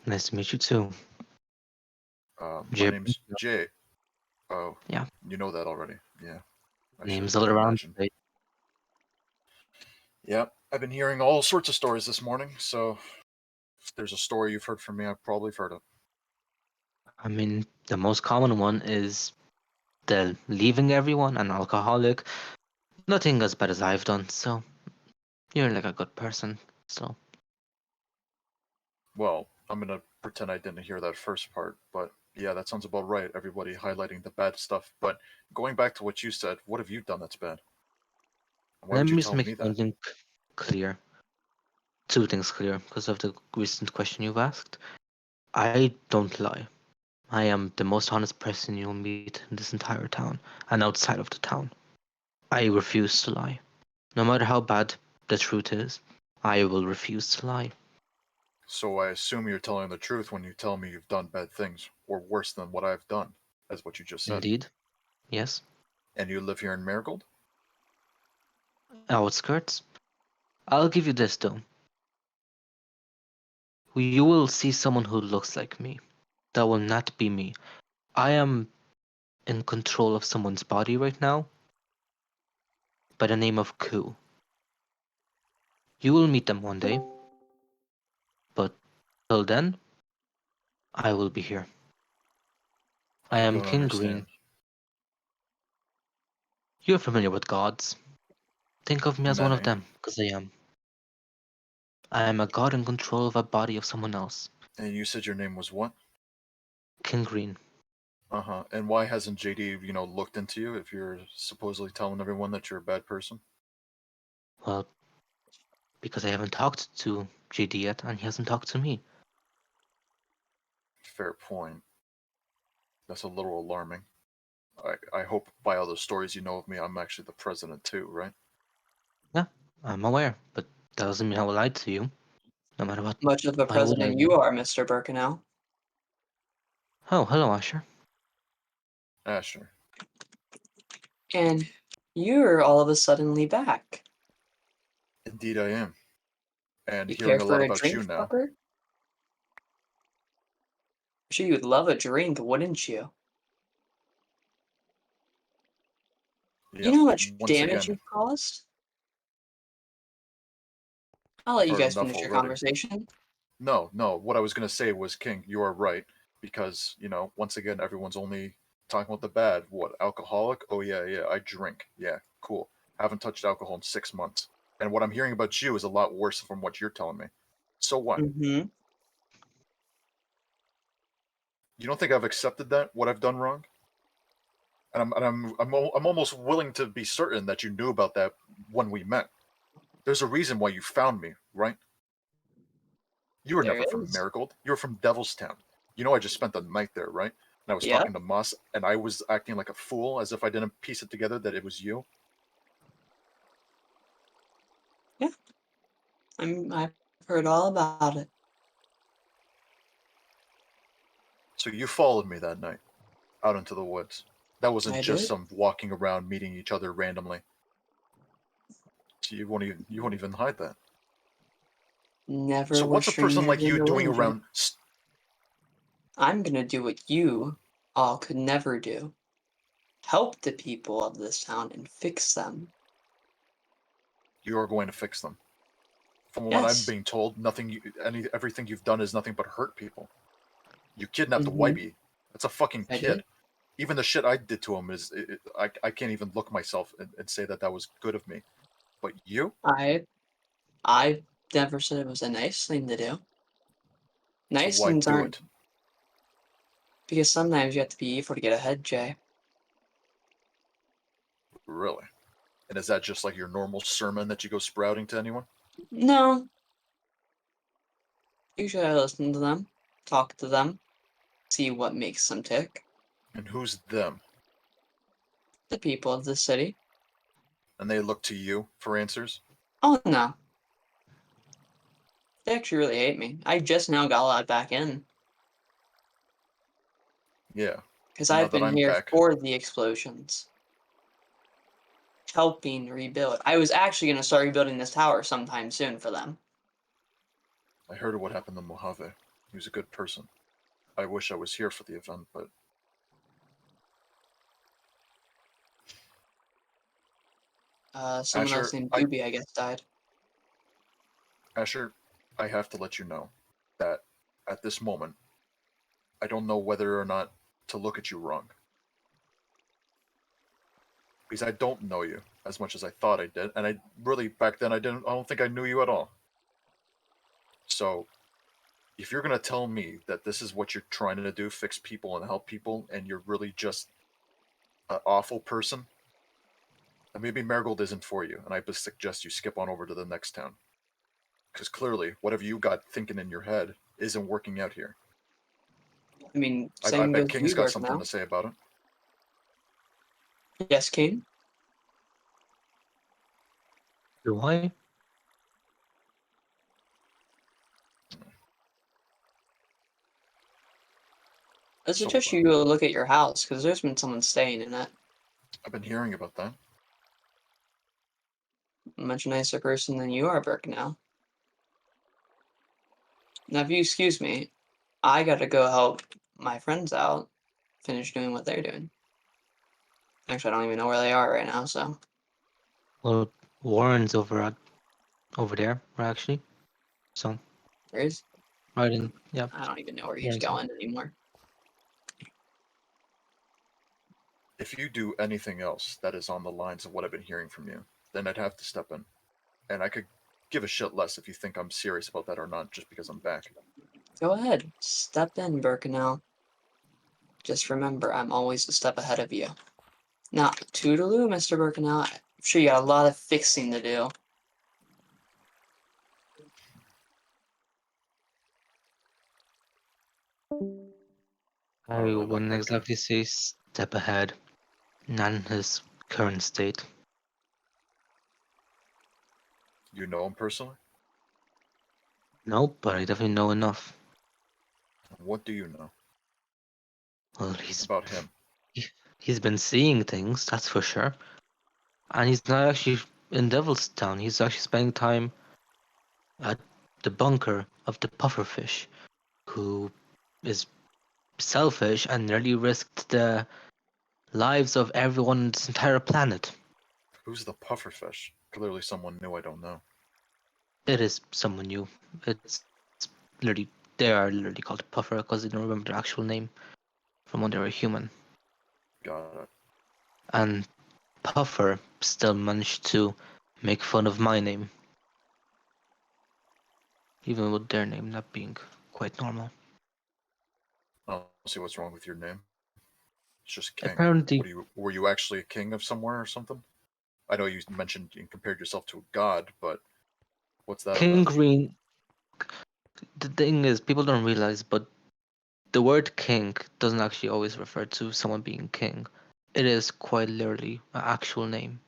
Nice to meet you too. My Jib. name's Jay. Oh. Yeah. You know that already. Yeah. Name's I all around. imagine. Yeah, I've been hearing all sorts of stories this morning, so if there's a story you've heard from me, I've probably heard it. I mean, the most common one is They're leaving everyone, an alcoholic. Nothing as bad as I've done, so you're like a good person, so. Well, I'm gonna pretend I didn't hear that first part, but yeah, that sounds about right. Everybody highlighting the bad stuff. But going back to what you said, what have you done that's bad? Why Let would you me just tell make me one that? thing clear. Two things clear, because of the recent question you've asked. I don't lie. I am the most honest person you'll meet in this entire town, and outside of the town. I refuse to lie. No matter how bad the truth is, I will refuse to lie. So I assume you're telling the truth when you tell me you've done bad things, or worse than what I've done, as what you just said. Indeed. Yes. And you live here in Marigold? Outskirts. I'll give you this though. You will see someone who looks like me. That will not be me. I am in control of someone's body right now by the name of Ku. You will meet them one day, but till then, I will be here. I I am don't King Green. understand. You're familiar with gods. Think of me as one of Many. them, because I am. I am a god in control of a body of someone else. And you said your name was what? King Green. Uh-huh. And why hasn't JD, looked into you if you're supposedly telling everyone that you're a bad person? Well, because I haven't talked to JD yet, and he hasn't talked to me. Fair point. That's a little alarming. I hope by all the stories you know of me, I'm actually the president too, right? Yeah, I'm aware, but that doesn't mean I will lie to you. No matter what. Much of a Why would I president you lie? are, Mr. Bercanel. Oh, hello, Asher. Asher. And you're all of a suddenly back. Indeed I am. And You hearing care a lot for a about drink, you now. fucker? I'm sure you would love a drink, wouldn't you? You Yeah, know how much once damage again, you've caused? I'll I've let you heard guys enough finish your already. conversation. No, what I was going to say was, King, you are right. Because, once again, everyone's only talking about the bad. What, alcoholic? Oh, yeah, I drink. Yeah, cool. Haven't touched alcohol in 6 months. And what I'm hearing about you is a lot worse from what you're telling me. So what? Mm-hmm. You don't think I've accepted that, what I've done wrong? I'm almost willing to be certain that you knew about that when we met. There's a reason why you found me, right? You were There never from is. Marigold. You were from Devil's Town. I just spent the night there, right? And I was Yep. talking to Moss, and I was acting like a fool, as if I didn't piece it together that it was you. I've heard all about it. So you followed me that night, out into the woods. That wasn't I just did. some walking around, meeting each other randomly. So you won't even hide that. Never So were what's a person like strangers in you the doing wind, Jay. around? I'm gonna do what you all could never do. Help the people of this town and fix them. You are going to fix them. From what I'm Yes. being told, everything you've done is nothing but hurt people. You kidnapped a Mm-hmm. Wybie. That's a fucking I kid. did. Even the shit I did to him I can't even look myself and say that was good of me. But you, I never said it was a nice thing to do. so Nice why things do aren't, it? because sometimes you have to be evil to get ahead, Jay. Really? And is that just like your normal sermon that you go sprouting to anyone? No. Usually I listen to them, talk to them, see what makes them tick. And who's them? The people of the city. And they look to you for answers? Oh no. They actually really hate me. I just now got allowed back in. Yeah. Because And now I've that been I'm here back, for the explosions. Helping rebuild. I was actually going to start rebuilding this tower sometime soon for them. I heard of what happened to Mojave. He was a good person. I wish I was here for the event, but Someone else Asher, named I Doobie, I guess, died. Asher, I have to let you know that at this moment, I don't know whether or not to look at you wrong. because I don't know you as much as I thought I did, and I really back then I don't think I knew you at all. So, if you're gonna tell me that this is what you're trying to do, fix people and help people, and you're really just an awful person, then maybe Marigold isn't for you, and I just suggest you skip on over to the next town. Because clearly, whatever you got thinking in your head isn't working out here. I mean, I same bet goes to King's you, got something Bercanel. to say about it. Yes, King? Do I? I So, suggest you go look at your house, because there's been someone staying in it. I've been hearing about that. A much nicer person than you are, Bercanel. Now, if you excuse me, I gotta go help my friends out, finish doing what they're doing. Actually, I don't even know where they are right now, so. Well, Warren's over there, actually. So There is? right in, yeah. I don't even know where he's Warren's in. going anymore. If you do anything else that is on the lines of what I've been hearing from you, then I'd have to step in. And I could give a shit less if you think I'm serious about that or not, just because I'm back. Go ahead, step in, Bercanel. Just remember, I'm always a step ahead of you. Now, toodaloo, Mr. Bercanel. I'm sure you got a lot of fixing to do. I don't I really like wouldn't that guy. exactly say step ahead, not in his current state. You know him personally? No, but I definitely know enough. What do you know Well, he's about him? he's been seeing things, that's for sure. And he's not actually in Devil's Town. He's actually spending time at the bunker of the pufferfish, who is selfish and nearly risked the lives of everyone on this entire planet. Who's the pufferfish? Clearly someone new I don't know. It is someone new. It's literally, they are literally called Puffer because they don't remember their actual name from when they were human. Got it. And Puffer still managed to make fun of my name, even with their name not being quite normal. I don't see what's wrong with your name. It's just king. Apparently, Were you actually a king of somewhere or something? I know you mentioned and compared yourself to a god, but what's that King about? Green. The thing is, people don't realize, but the word king doesn't actually always refer to someone being king. It is quite literally an actual name.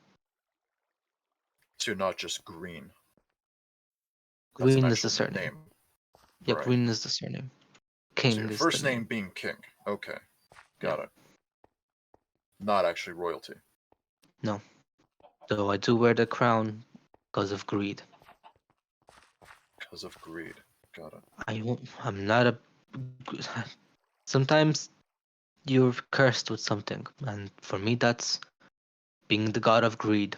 So you're not just green. That's an Green is the actual surname. name. Yeah, Right. Green is the surname. So King your is the first name name. being king. Okay. Got Yeah. it. Not actually royalty. No. Though I do wear the crown because of greed. Because of greed. Got it. I'm not a. Sometimes you're cursed with something, and for me, that's being the god of greed.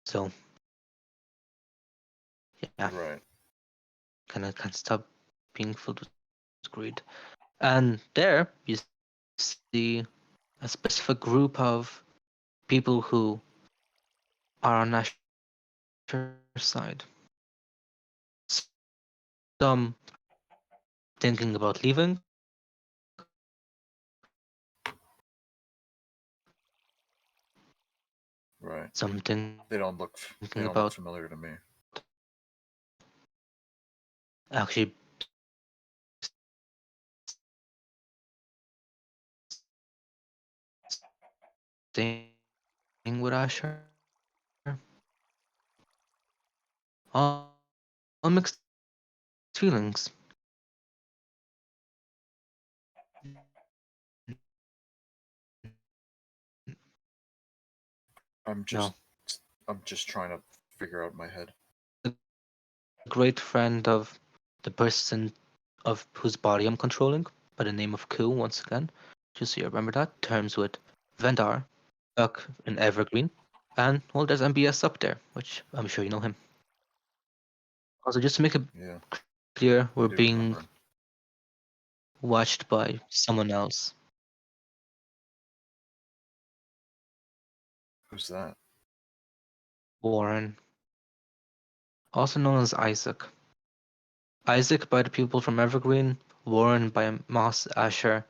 So, yeah, Right. can't stop being filled with greed. And there you see a specific group of people who are on Asher's side. Some thinking about leaving, Right. some thinking They don't look about familiar to me. actually staying with Asher. All mixed feelings. I'm No, just trying to figure out my head. a great friend of the person of whose body I'm controlling by the name of Ku once again. Just so you remember that. Terms with Vendar, Buck, and Evergreen. And well, there's MBS up there, which I'm sure you know him. Also, just to make it Yeah, clear, I we're do being remember. watched by someone else. Who's that? Warren, also known as Isaac. Isaac by the people from Evergreen, Warren by Moss, Asher,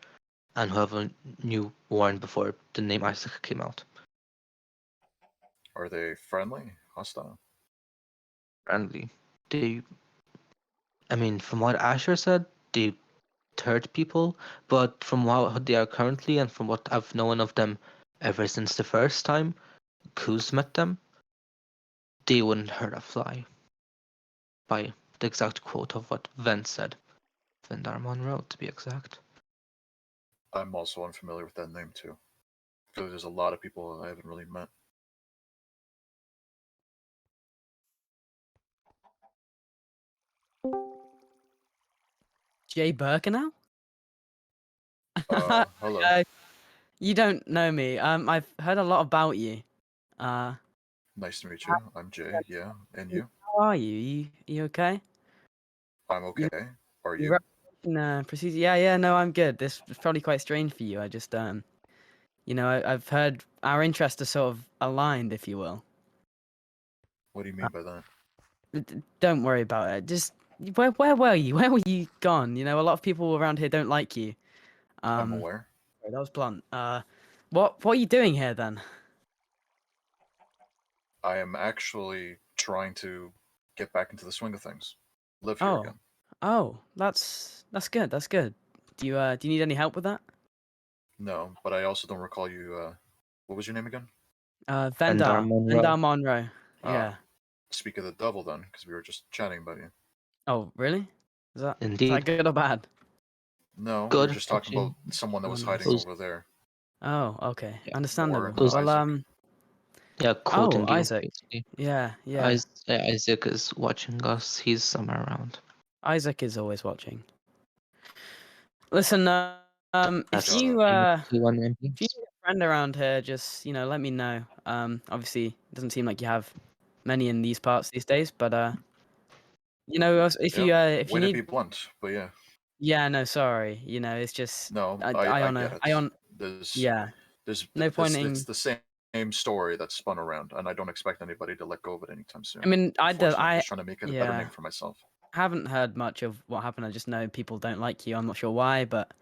and whoever knew Warren before the name Isaac came out. Are they friendly? Hostile? Friendly. I mean, from what Asher said, they hurt people, but from how they are currently and from what I've known of them ever since the first time Kuz met them, they wouldn't hurt a fly. By the exact quote of what Vent said. Vendar Monroe, to be exact. I'm also unfamiliar with that name too. I feel like there's a lot of people I haven't really met. Jay Bercanel? Hello. You don't know me. I've heard a lot about you. Nice to meet you. I'm Jay. Yeah, and you? How are you? You okay? I'm okay. Are you? Your reputation precedes. Yeah. No, I'm good. This is probably quite strange for you. I just I've heard our interests are sort of aligned, if you will. What do you mean by that? Don't worry about it. Just where were you? Where were you gone? You know, a lot of people around here don't like you. I'm aware. Sorry, that was blunt. What are you doing here then? I am actually trying to get back into the swing of things. Live here again. Oh, that's good. That's good. Do you need any help with that? No, but I also don't recall you. What was your name again? Vendar Monroe. Vendar Monroe. Yeah. Speak of the devil, then, because we were just chatting about you. Oh, really? Is that Indeed. good or bad? No, we Good, were just talking actually. about someone that was Oh, nice. hiding over there. Oh, okay. Yeah, Understandable. Warren, Well, Isaac. Yeah, quoting you, Isaac. basically. Yeah. Isaac is watching us. He's somewhere around. Isaac is always watching. Listen, if That's you one if you need a friend around here, just let me know. Obviously, it doesn't seem like you have many in these parts these days, but if Way you to need, be blunt, but yeah. yeah, no, sorry, it's just No, I I honor, get I it. on, yeah, no pointing. It's the same story that's spun around, and I don't expect anybody to let go of it anytime soon. I mean, I'm just trying to make it a better yeah, name for myself. haven't heard much of what happened. I just know people don't like you. I'm not sure why, but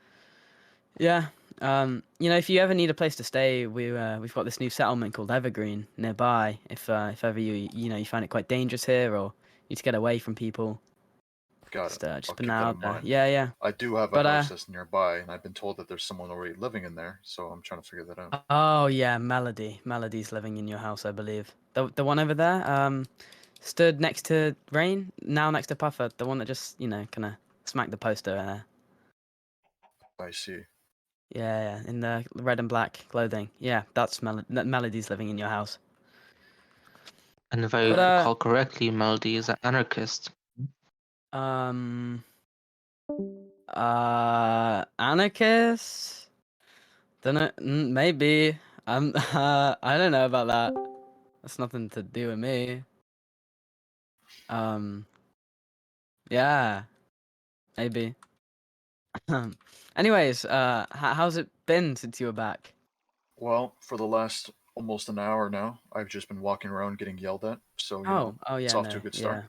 yeah. If you ever need a place to stay, we've got this new settlement called Evergreen nearby. If ever you find it quite dangerous here or need to get away from people, Got it. just I'll put keep it that out in there. mind. Yeah. I do have a But house that's nearby, and I've been told that there's someone already living in there, so I'm trying to figure that out. oh yeah, Melody's living in your house, I believe. The one over there, stood next to Rain, now next to Puffer, the one that just kind of smacked the poster. I see. Yeah, in the red and black clothing. Yeah, that's Melody's living in your house. And if I But recall correctly, Melody is an anarchist. Anarchist? Dunno, maybe. I don't know about that. That's nothing to do with me. Yeah, maybe. Anyways, how's it been since you were back? Well, for the last almost an hour now, I've just been walking around getting yelled at, so Oh it's yeah, off no, to a good yeah. start.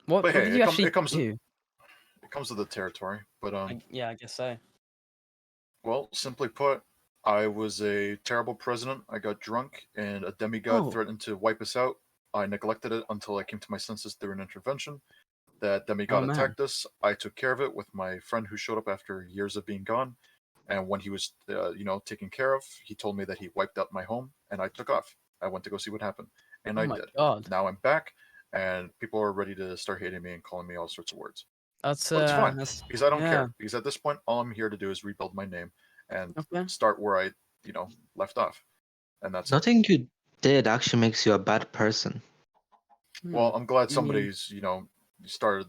What But hey, did you actually do? it comes to the territory. But Yeah, I guess so. well, simply put, I was a terrible president. I got drunk, and a demigod Oh. threatened to wipe us out. I neglected it until I came to my senses through an intervention. That demigod man. attacked us. I took care of it with my friend who showed up after years of being gone. And when he was, taken care of, he told me that he wiped out my home, and I took off. I went to go see what happened, and Oh I my did. god. Now I'm back, and people are ready to start hating me and calling me all sorts of words. That's But it's fine that's because I don't yeah. care. Because at this point, all I'm here to do is rebuild my name and Okay. start where I, left off, and that's it. Nothing you did actually makes you a bad person. Well, I'm glad I mean- somebody's, started,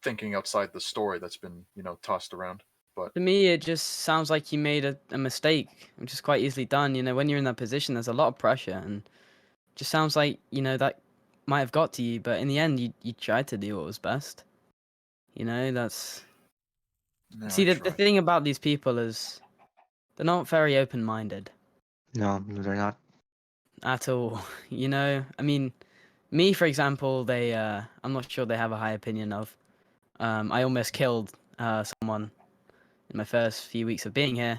thinking outside the story that's been, tossed around. But To me, it just sounds like you made a mistake, which is quite easily done. When you're in that position, there's a lot of pressure, and it just sounds like that might have got to you. But in the end, you tried to do what was best. That's no, see I the tried. thing about these people is they're not very open-minded. No, they're not. at all. You know, I mean, me for example, I'm not sure they have a high opinion of. I almost killed someone in my first few weeks of being here.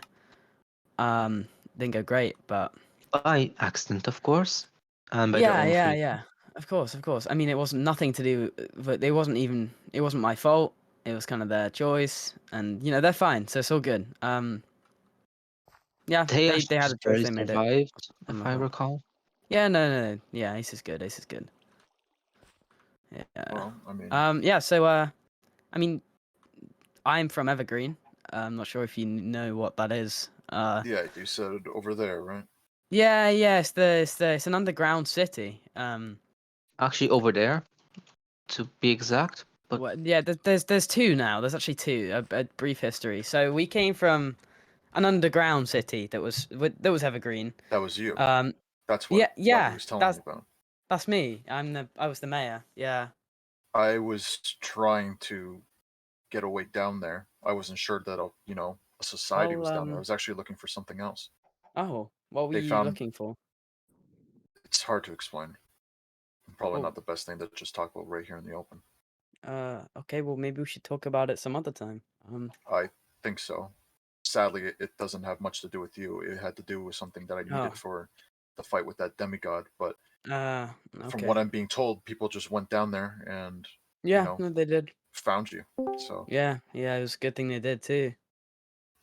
Didn't go great, but By accident, of course, and by their yeah, own yeah, free. yeah. Of course, of course. I mean, it wasn't nothing to do, but it wasn't my fault. It was kind of their choice, and you know they're fine, so it's all good. Yeah, They they actually had a just choice, barely they made it. survived, Wasn't if my I fault. recall. Yeah, no, yeah, Ace is good. Ace is good. Yeah. Well, I mean, Yeah. So, I mean, I'm from Evergreen. I'm not sure if you know what that is. yeah, you said it over there, right? Yeah. It's an underground city. Actually, over there, to be exact. But Yeah. There's two now. There's actually two. A brief history. So we came from an underground city that was Evergreen. That was you. Um. That's what he Yeah. was telling me about. That's me. I was the mayor. Yeah. I was trying to get a way down there. I wasn't sure that a society Well. was down there. I was actually looking for something else. Oh. What were They you found looking for? it's hard to explain. Probably Oh. not the best thing to just talk about right here in the open. Okay. Well, maybe we should talk about it some other time. I think so. Sadly, it doesn't have much to do with you. It had to do with something that I needed Oh. for the fight with that demigod. But from what Okay. I'm being told, people just went down there and Yeah. No, they did. found you. So Yeah. It was a good thing they did too.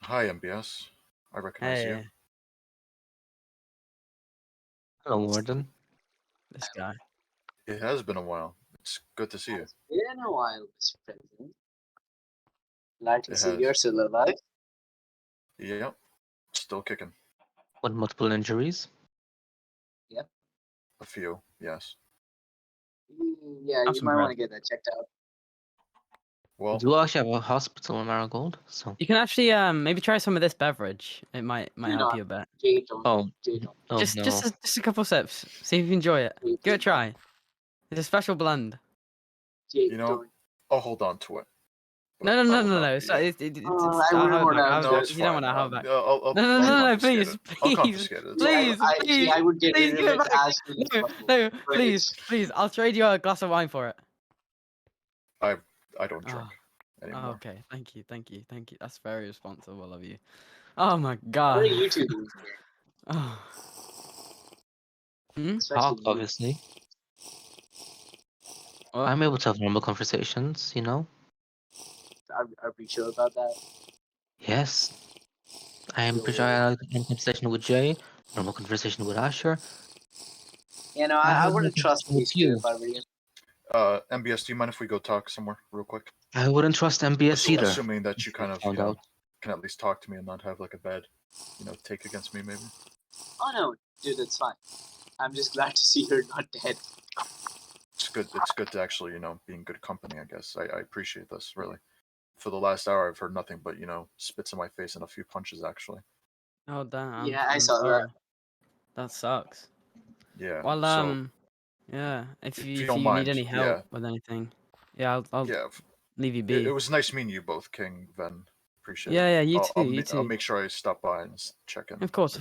hi, MBS. I recognize you. Hey, hello, Warden. this guy. It has been a while. It's good to see you. It's been a while, Mr. President. Glad to It see has. you're still alive. Yep. Still kicking. With multiple injuries. Yep. A few, yes. Yeah, Have you some might want bread. to get that checked out. We Well, do actually have a hospital in Marigold, so. You can actually maybe try some of this beverage. It might Do help not. you a bit. Jay, don't. Oh, Jay, don't. oh Just no. just a couple sips. See if you enjoy it. Jay, Give it a do not. try. It's a special blend. Jay, you know, don't. I'll hold on to it. No, But I will no. not It's be. I I'll wouldn't have it want back. to. I'll have it No, back. it's If you don't fine. want it, I'll have it back. I'll No, confiscate it. I'll please, confiscate it. It's Jay, fine. please. I would get Please rid give of it it back. as soon as possible. No, But please. I'll trade you a glass of wine for it. I don't drink Oh, anymore. okay. Thank you. That's very responsible of you. Oh my what god. are you two doing here? Oh. Hmm? Especially Talk, you. obviously. What? I'm able to have normal conversations, you know? Are we sure about that? Yes. I am pretty sure I had a normal conversation with Jay, normal conversation with Asher. You know, I I had a normal wouldn't trust conversation with these two you. if I were you. MBS, do you mind if we go talk somewhere real quick? I wouldn't trust MBS either. Assuming that you kind of, Found out. can at least talk to me and not have like a bad, take against me maybe. Oh no, dude, that's fine. I'm just glad to see you're not dead. It's good. It's good to actually, be in good company. I guess I appreciate this really. For the last hour, I've heard nothing but spits in my face and a few punches actually. Oh damn. Yeah, I I'm saw sorry. that. That sucks. Yeah. Well, So yeah. if you If don't you need mind, any help with anything, yeah, I'll yeah. leave you It be. was nice meeting you both, King Ven. Appreciate it. Yeah. You too. I'll You I'll too. make sure I stop by and check in. Of course.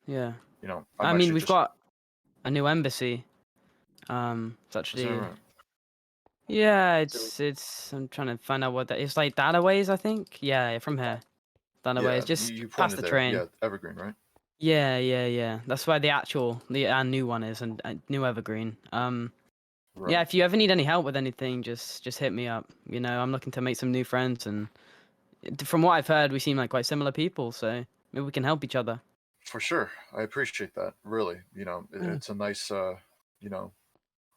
Yeah. I'm I mean, actually we've just. got a new embassy. It's Is actually. that right? Yeah, So it's. I'm trying to find out what that. It's like Dataways, I think. Yeah, from here. Dataways, Yeah, just you past pointed the there. train. Yeah, Evergreen, right? Yeah. That's where the our new one is, and new Evergreen. Right. Yeah, if you ever need any help with anything, just hit me up. I'm looking to make some new friends, and from what I've heard, we seem like quite similar people, so maybe we can help each other. For sure. I appreciate that. Really. Yeah. It's a nice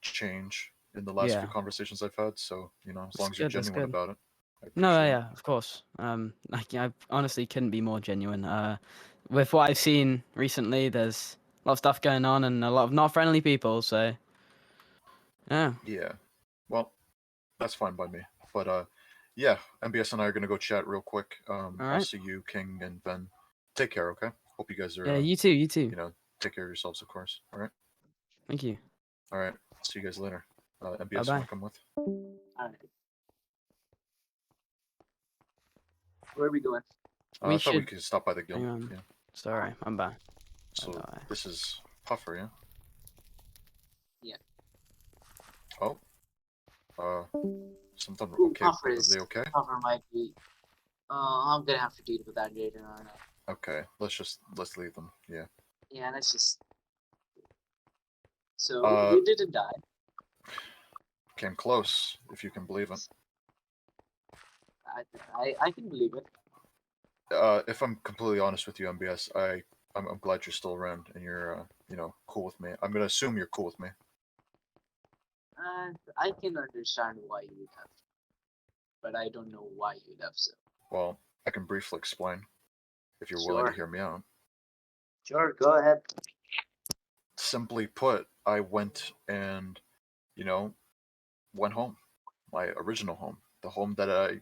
change in the last few Yeah, conversations I've had. So, as long as you're that's genuine good. about it, I No, appreciate it. yeah, of course. I honestly couldn't be more genuine. With what I've seen recently, there's a lot of stuff going on and a lot of not friendly people. So, yeah. Yeah. Well, that's fine by me. But yeah, MBS and I are gonna go chat real quick. All I'll right. see you, King and Ben. Take care, okay? Hope you guys Yeah, are you too. You too. take care of yourselves, of course. All right. Thank you. All right. See you guys later. Bye MBS, you bye. wanna come with? alright. Where are we going? I We thought we should. could stop by the guild. Hang on. Yeah. Sorry, I'm back. So Bye-bye. this is Puffer, yeah. Oh, something Ooh, okay? Puffer Are they is okay? Puffer might be. I'm gonna have to deal with that later on. Okay, let's leave them. Yeah. Yeah, let's just. So Uh, you didn't die. came close, if you can believe it. I can believe it. If I'm completely honest with you, MBS, I'm glad you're still around and you're cool with me. I'm gonna assume you're cool with me. I can understand why you left, but I don't know why you left. So Well, I can briefly explain if you're willing to sure, hear me out. sure, go ahead. Simply put, I went and you know went home, my original home, the home that I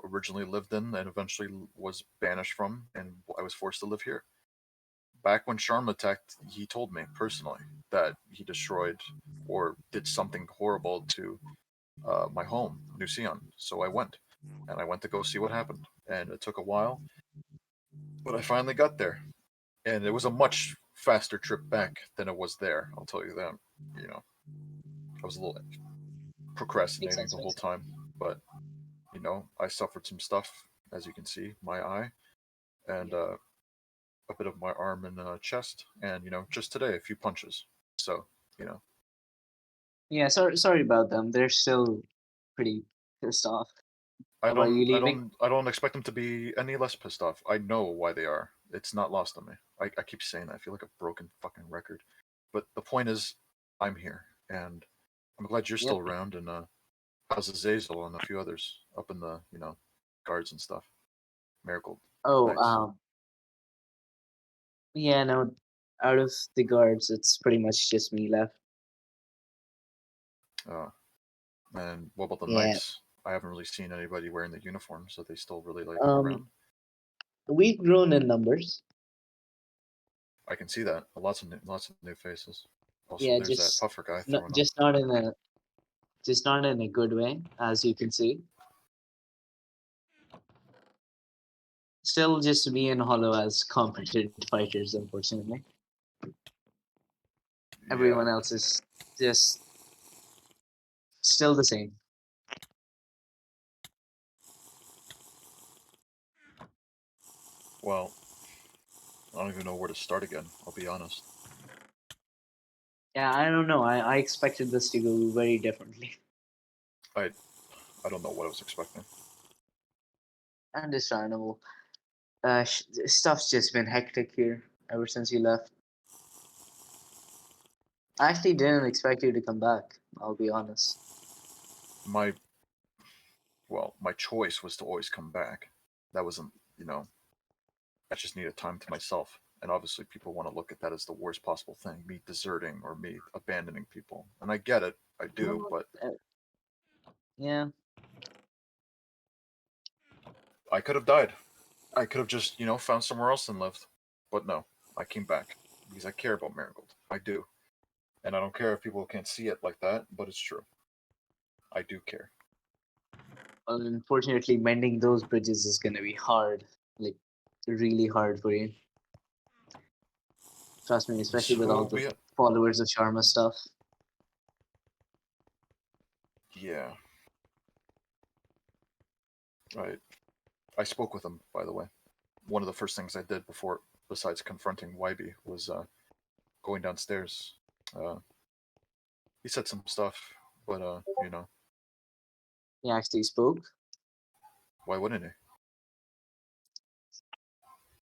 originally lived in and eventually was banished from, and I was forced to live here. Back when Sharma attacked, he told me personally that he destroyed or did something horrible to my home, New Sion. So I went, and I went to go see what happened. And it took a while, but I finally got there. And it was a much faster trip back than it was there, I'll tell you that. I was a little Makes procrastinating sense. the whole Makes sense. time, but, I suffered some stuff, as you can see, my eye, and Yeah. a bit of my arm and chest, and, just today, a few punches. So, you know, Yeah. Sorry about them. They're still pretty pissed off I about you don't, I leaving. don't, I don't expect them to be any less pissed off. I know why they are. It's not lost on me. I keep saying that. I feel like a broken fucking record. But the point is, I'm here, and I'm glad you're Yep. still around. And how's Azazel and a few others up in the, guards and stuff? Marigold, Oh, nice. yeah. No, out of the guards, it's pretty much just me left. Uh, and what about the Yeah. knights? I haven't really seen anybody wearing the uniforms. Are they still really like Um, around? we've grown in numbers. I can see that. Lots of new faces. Also, Yeah, there's that puffer guy not throwing up. just not in a just not in a good way, as you can see. Still, just me and Hollow as competent fighters, unfortunately. Yeah. Everyone else is just still the same. Well, I don't even know where to start again. I'll be honest. Yeah, I don't know. I expected this to go very differently. I I don't know what I was expecting. Understandable. Stuff's just been hectic here ever since you left. I actually didn't expect you to come back. I'll be honest. My my choice was to always come back. That wasn't, I just needed time to myself. And obviously, people want to look at that as the worst possible thing, me deserting or me abandoning people. And I get it, I do, No, but yeah. I could have died. I could have just, found somewhere else and lived. But no, I came back because I care about Marigold. I do. And I don't care if people can't see it like that, but it's true. I do care. Well, unfortunately, mending those bridges is gonna be hard. Like, really hard for you. Trust me, especially with all So the followers of Sharma stuff. yeah. I spoke with him, by the way. One of the first things I did before, besides confronting YB, was going downstairs. Uh, he said some stuff, but He actually spoke. why wouldn't he?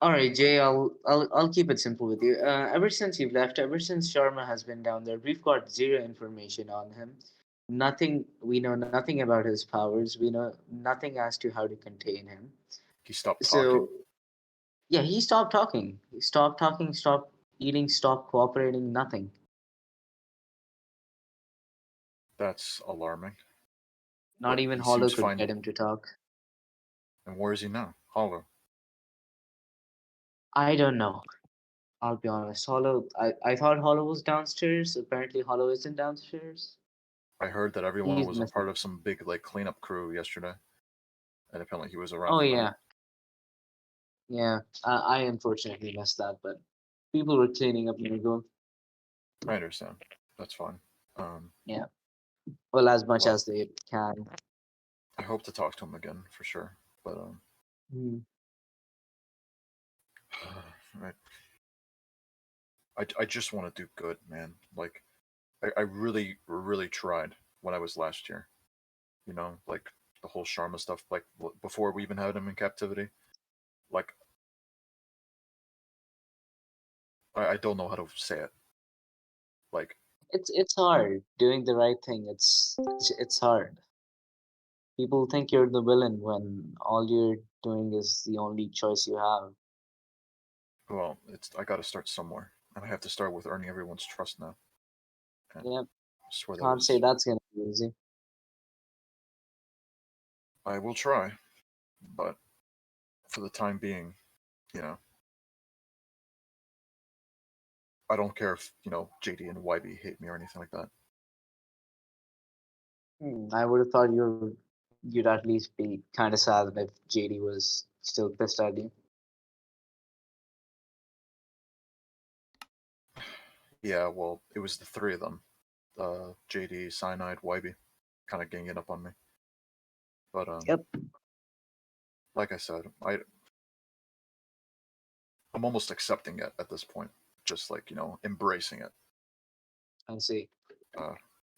All right, Jay. I'll keep it simple with you. Ever since you've left, ever since Sharma has been down there, we've got zero information on him. Nothing. We know nothing about his powers. We know nothing as to how to contain him. He stopped talking. So yeah, he stopped talking. He stopped talking. Stopped eating. Stopped cooperating. Nothing. That's alarming. Not But even he Hollow seems could fine. get him to talk. And where is he now? Hollow. I don't know. I'll be honest. Hollow. I thought Hollow was downstairs. Apparently, Hollow isn't downstairs. I heard that everyone He's was a missing. part of some big like cleanup crew yesterday, and apparently he was around Oh for that. yeah, yeah. I unfortunately missed that, but people were cleaning up Marigold. I understand. That's fine. Yeah. Well, as much Well- as they can. I hope to talk to him again for sure. But Hmm. right. I just want to do good, man. Like I really tried when I was last year. You know, like the whole Sharma stuff. Like before we even had him in captivity. Like I don't know how to say it. Like It's hard doing the right thing. It's hard. People think you're the villain when all you're doing is the only choice you have. well, I got to start somewhere, and I have to start with earning everyone's trust now. And Yep. I swear that Can't say was. that's gonna be easy. I will try, but for the time being, you know, I don't care if JD and YB hate me or anything like that. I would have thought you'd at least be kind of sad if JD was still pissed at you. Yeah, well, it was the three of them, JD, Cyanide, YB, kind of ganging up on me. But Yep. like I said, I'm almost accepting it at this point, just like embracing it. I see.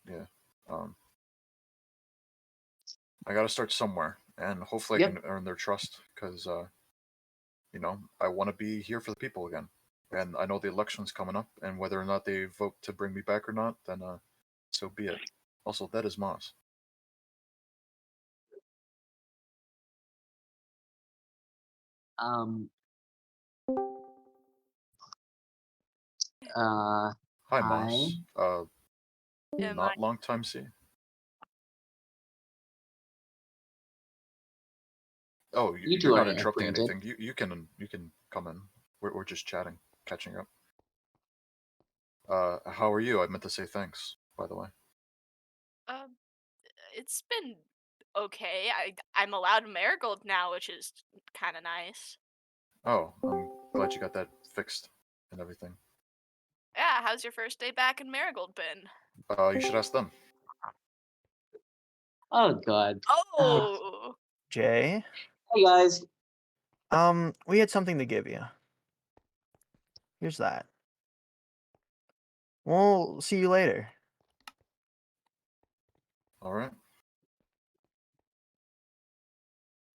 Yeah. I got to start somewhere, and hopefully I Yep. can earn their trust because I want to be here for the people again. And I know the election's coming up, and whether or not they vote to bring me back or not, then so be it. Also, that is Moss. Um. Hi, Hi. Moss. Am Not long time see. Oh, You two you're are not interrupting acquainted. anything. You can come in. We're just chatting, catching up. How are you? I meant to say thanks, by the way. Um, it's been okay. I'm allowed Marigold now, which is kind of nice. Oh, I'm glad you got that fixed and everything. Yeah, how's your first day back in Marigold been? You should ask them. Oh God. Oh, Jay, Hey guys. we had something to give you. Here's that. We'll see you later. All right.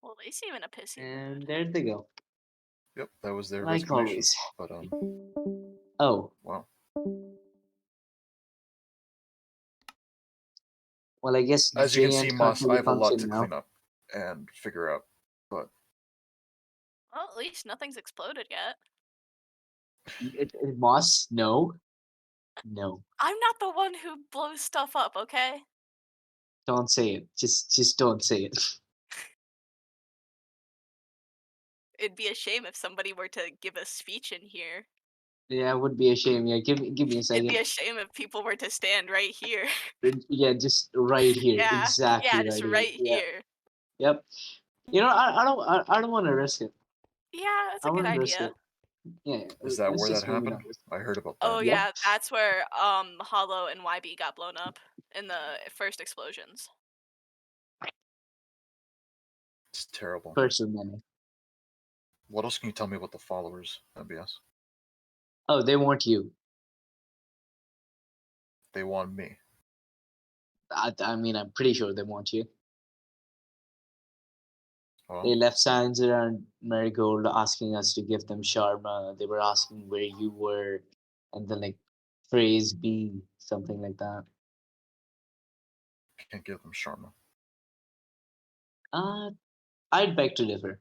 well, they seem in a pissy And mood. there they go. Yep, that was their Like resignation. always. But Oh. wow. Well, I guess As you can see, JN can't Moss, I really have a lot to function now. clean up and figure out. But Well, at least nothing's exploded yet. Moss, no. No. I'm not the one who blows stuff up, okay? Don't say it. Just don't say it. It'd be a shame if somebody were to give a speech in here. Yeah, it would be a shame. Yeah, give me a It'd be second. a shame if people were to stand right here. Yeah, just right here. Yeah, Exactly yeah, just right right here. Yeah. here. Yep. I don't want to risk it. Yeah, that's I a good wouldn't risk idea. it. Yeah. is that Let's where that just move it happened? on. I heard about Oh that. Yeah. yeah, that's where Hollow and YB got blown up in the first explosions. It's terrible. First of many. What else can you tell me about the followers, MBS? Oh, they want you. They want me. I mean, I'm pretty sure they want you. Well, They left signs around Marigold asking us to give them Sharma. They were asking where you were, and then like phrase B, something like that. can't give them Sharma. Uh, I'd beg to differ.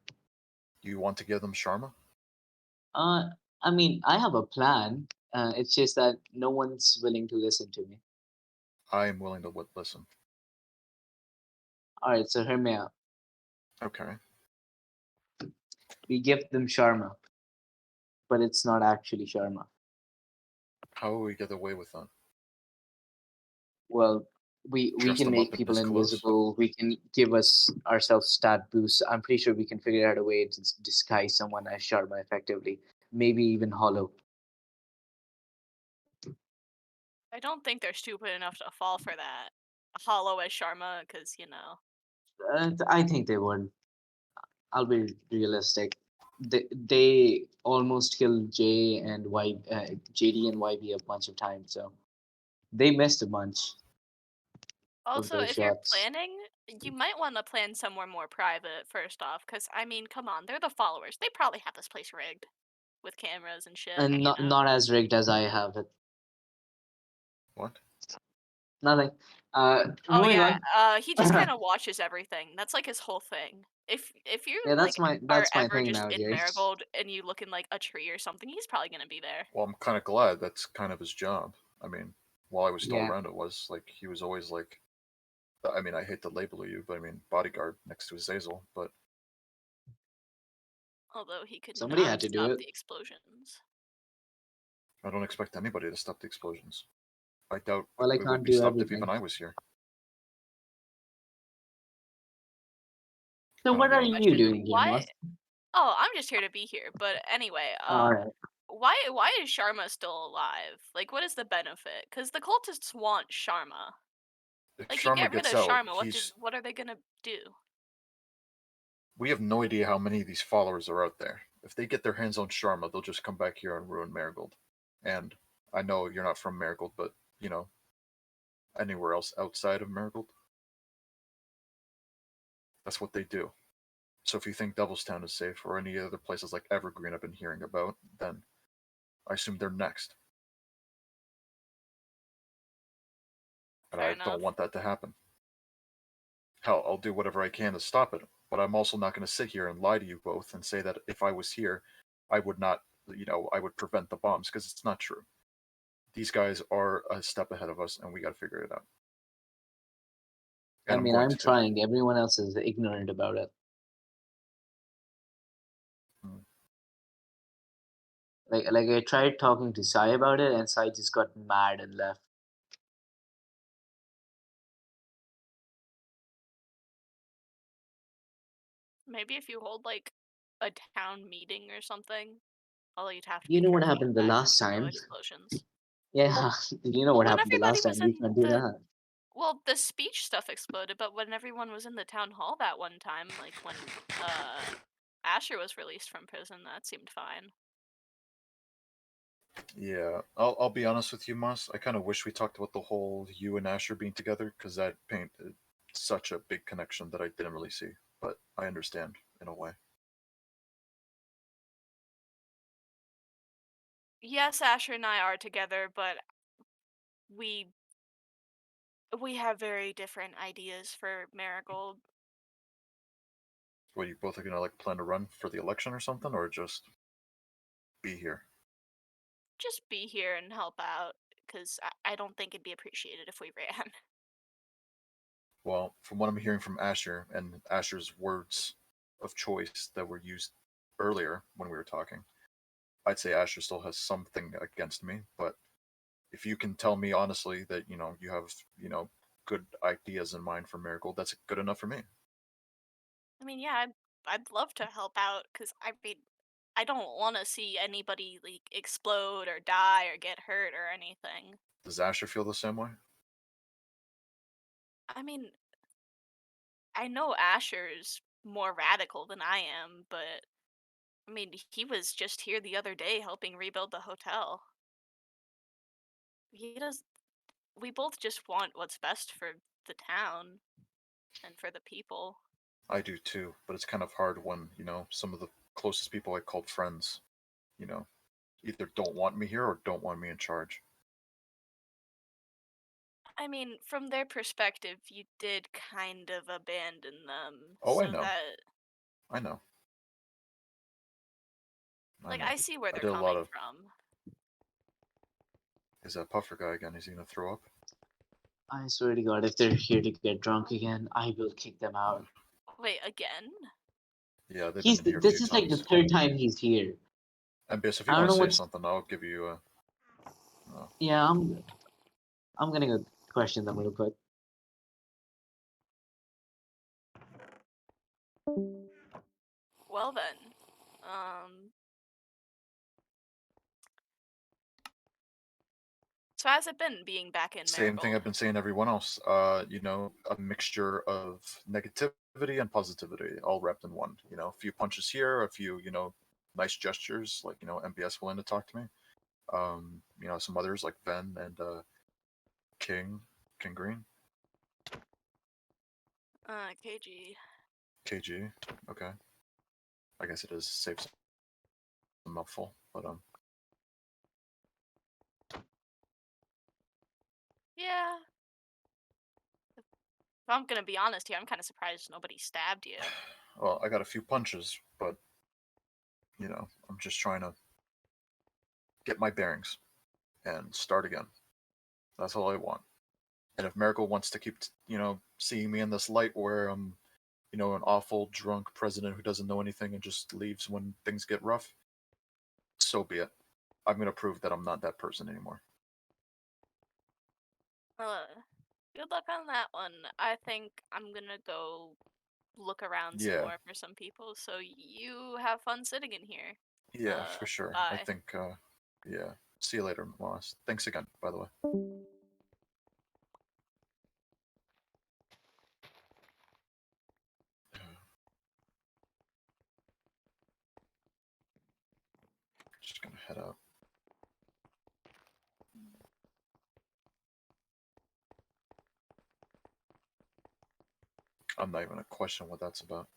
You want to give them Sharma? Uh, I mean, I have a plan. It's just that no one's willing to listen to me. I am willing to listen. All right, so hear me out. Okay. We give them Sharma, but it's not actually Sharma. How will we get away with that? Well, we Dress can them make up in people his clothes? invisible. We can give us ourselves stat boosts. I'm pretty sure we can figure out a way to disguise someone as Sharma effectively. Maybe even Hollow. I don't think they're stupid enough to fall for that. hollow as Sharma, because I think they would. I'll be realistic. They almost killed JD and YB a bunch of times, so they missed a bunch of Also, their if you're shots. planning, you might want to plan somewhere more private first off, because I mean, come on, they're the followers. They probably have this place rigged with cameras and shit. And not as rigged as I have it. What? Nothing. Oh Moving yeah, on. he just kind of watches everything. That's like his whole thing. If you Yeah, like are that's my ever thing just now, in Jay. Marigold and you look in like a tree or something, he's probably gonna be there. Well, I'm kind of glad that's kind of his job. I mean, while I was still Yeah. around, it was like he was always like. I mean, I hate to label you, but I mean, bodyguard next to Azazel. But Although he could Somebody not had to do stop it. the explosions. I don't expect anybody to stop the explosions. I doubt Well, I it would can't be do stopped if everything. even I was here. So I what don't are know. you Question: doing here, Why? Moss? Oh, I'm just here to be here. But anyway, Alright. why is Sharma still alive? Like, what is the benefit? Because the cultists want Sharma. If Like, you Sharma get rid gets of out, Sharma, what are they gonna do? we have no idea how many of these followers are out there. If they get their hands on Sharma, they'll just come back here and ruin Marigold. And I know you're not from Marigold, but anywhere else outside of Marigold, that's what they do. So if you think Devilstown is safe, or any other places like Evergreen I've been hearing about, then I assume they're next. And Fair I enough. don't want that to happen. Hell, I'll do whatever I can to stop it, but I'm also not going to sit here and lie to you both and say that if I was here, I would not, I would prevent the bombs, because it's not true. These guys are a step ahead of us, and we got to figure it out. And I I'm mean, going I'm to do it. trying. Everyone else is ignorant about it. Hmm. Like I tried talking to Sai about it, and Sai just got mad and left. Maybe if you hold like a town meeting or something. Although you'd have to You be know what careful with happened the that because last you know time? explosions. Yeah, you know Well, what when happened the everybody last was time. We in can't do the that. well, the speech stuff exploded, but when everyone was in the town hall that one time, like when Asher was released from prison, that seemed fine. Yeah, I'll be honest with you, Moss. I kind of wish we talked about the whole you and Asher being together, because that painted such a big connection that I didn't really see. But I understand in a way. Yes, Asher and I are together, but we have very different ideas for Marigold. What, you both are gonna like plan to run for the election or something, or just be here? Just be here and help out, because I don't think it'd be appreciated if we ran. Well, from what I'm hearing from Asher and Asher's words of choice that were used earlier when we were talking, I'd say Asher still has something against me. But if you can tell me honestly that you have good ideas in mind for Marigold, that's good enough for me. I mean, yeah, I'd love to help out, because I mean, I don't want to see anybody like explode or die or get hurt or anything. Does Asher feel the same way? I mean, I know Asher's more radical than I am, but I mean, he was just here the other day helping rebuild the hotel. He does. We both just want what's best for the town and for the people. I do too, but it's kind of hard when some of the closest people I called friends, you know, either don't want me here or don't want me in charge. I mean, from their perspective, you did kind of abandon them, Oh, I so know. that, I know. I like, know. I see where I they're did a lot coming of. from. Is that Puffer guy again? Is he gonna throw up? I swear to God, if they're here to get drunk again, I will kick them out. Wait, again? Yeah, they've been He's in here a this few is like the times. third time he's here. MBS, if you I don't want know to say what's. something, I'll give you a. Yeah, I'm gonna go question them real quick. Well then, um, So how's it been being back in Same thing Marigold? I've been saying to everyone else. You know, a mixture of negativity and positivity all wrapped in one. You know, a few punches here, a few, you know, nice gestures, like, you know, MBS willing to talk to me. You know, some others like Ben and King Green. KG. KG. Okay. I guess it is safe some mouthful, but Yeah. If I'm gonna be honest here, I'm kind of surprised nobody stabbed you. well, I got a few punches, but you know, I'm just trying to get my bearings and start again. That's all I want. And if Marigold wants to keep, you know, seeing me in this light where I'm, you know, an awful drunk president who doesn't know anything and just leaves when things get rough, so be it. I'm gonna prove that I'm not that person anymore. Good luck on that one. I think I'm gonna go look around some Yeah, more for some people. So you have fun sitting in here. yeah, for sure. I Bye. think, yeah. See you later, Moss. Thanks again, by the way. Just gonna head out. I'm not even gonna question what that's about.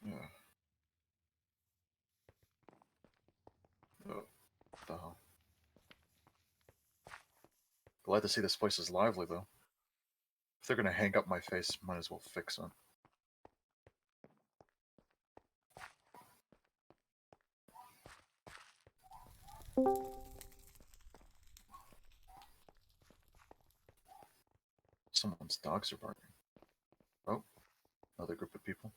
Yeah. Oh, what the hell? Glad to see this place is lively, though. If they're gonna hang up my face, might as well fix it. Someone's dogs are barking. Oh, another group of people.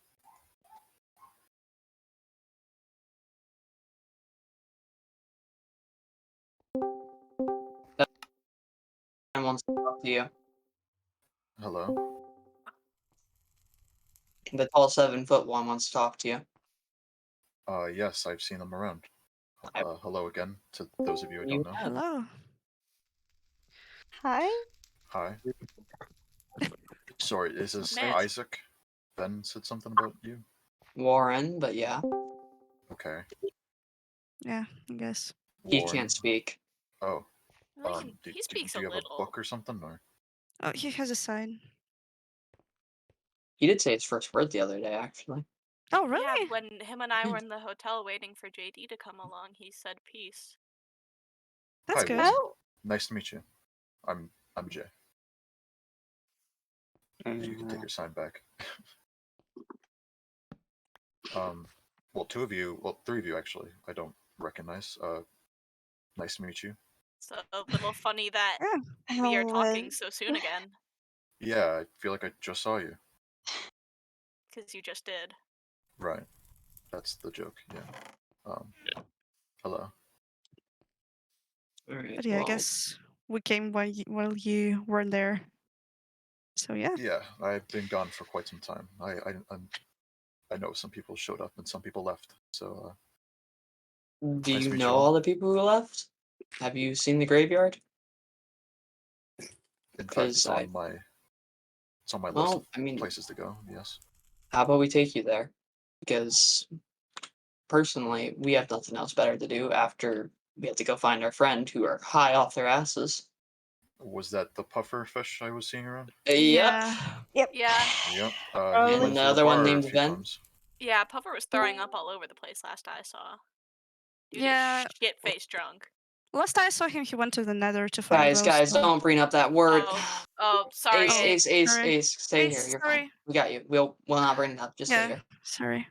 Wants to talk to you. Hello? The tall 7-foot one wants to talk to you. Yes, I've seen them around. Hello again to those of you I You don't know. have. Hello. Hi. Hi. Sorry, is this Matt. Isaac? Ben said something about you? Warren, but yeah, Okay. Yeah, I guess. he Warren. can't speak. Oh. Well, Do he speaks you a have little. a book or something, or? Oh, he has a sign. He did say his first word the other day, actually. Oh, Yeah, really? when him and I were in the hotel waiting for JD to come along, he said peace. That's Hi, good. Warren. Nice to meet you. I'm Jay. You can take your sign back. Well, two of you, well, three of you actually, I don't recognize. Nice to meet you. It's a little funny that Yeah. we are talking so soon again, Yeah, I feel like I just saw you. because you just did. Right. That's the joke, yeah. Hello. All right, But yeah, I well, guess we came while you weren't there. So yeah. Yeah, I've been gone for quite some time. I know some people showed up and some people left. So, do nice to you meet know you all. all the people who left? Have you seen the graveyard? In fact, Because it's on my list well, of I mean, places to go. Yes. how about we take you there? Because personally, we have nothing else better to do after we have to go find our friend who are high off their asses. Was that the puffer fish I was seeing around? Yep. Yeah. Yeah, Yep. He And went to the another one bar a named few Ben. times. yeah. Puffer was throwing up all over the place last I saw. Dude Yeah. is shit-faced drunk. Last I saw him, he went to the Nether to find Guys, Rose. So. don't bring up that word. Sorry, Ace, Oh, Ace, Ace, sorry. Ace, stay Ace, here. You're sorry. fine. We got you. We'll not bring it up. Just stay Yeah. here. Sorry.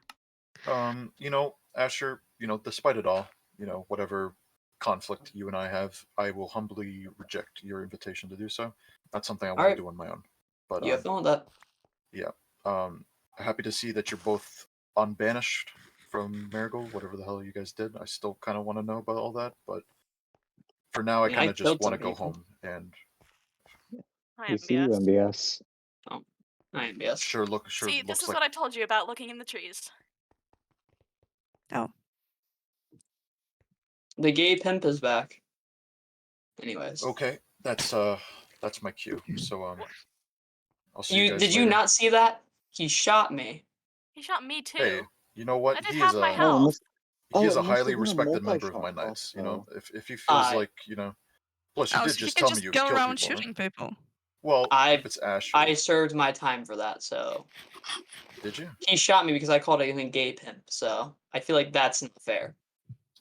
You know, Asher, despite it all, whatever conflict you and I have, I will humbly reject your invitation to do so. That's something I want Alright. to do on my own. But You have fun with that. yeah, happy to see that you're both unbanished from Marigold, whatever the hell you guys did. I still kind of want to know about all that, but for now, I Yeah, kind I of just killed want to some go people. home and Hi, We see you, MBS. MBS. Oh, I am yes. sure See, this looks is like what I told you about looking in the trees. Oh, The gay pimp is back. Anyways, okay. That's my cue. So I'll see you you guys did you later. not see that? He shot me. He shot me too. Hey, you know I what? did He half is my a Oh, it health. must, he oh, is it a must highly have been a respected member of multi-shot my knights. crossbow. If he feels I like plus you oh, did so he just could tell me just you go killed around people. Right? shooting people. Well, I if it's Ash, I served my time for that, so did you? he shot me because I called him a gay pimp. So I feel like that's not fair.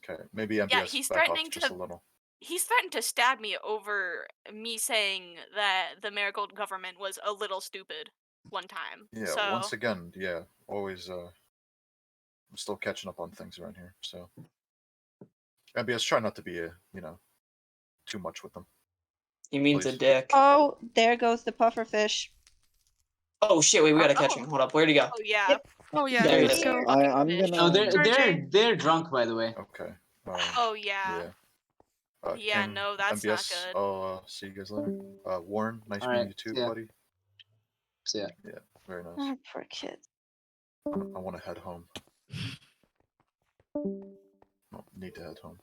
Okay, maybe Yeah, MBS he's back off threatening just a to little. he's threatened to stab me over me saying that the Marigold government was a little stupid one time. Yeah, So once again, yeah, always. I'm still catching up on things around here. So MBS, try not to be too much with them. He means a Please. dick. Oh, there goes the pufferfish. Oh shit! Wait, we gotta catch Oh. him. Hold up. Where'd he go? Oh yeah. Yep. Oh yeah, There he let's is. go. Fucking I'm fish. Oh, gonna. they're Jay. they're drunk, by the way. Okay. Oh yeah. Yeah. Yeah, King, no, that's not MBS. good. I'll see you guys later. Warren, nice All meeting right. you too, Yeah. buddy. Yeah. Yeah, very nice. Oh, poor kids. I want to head home. Well, need to head home.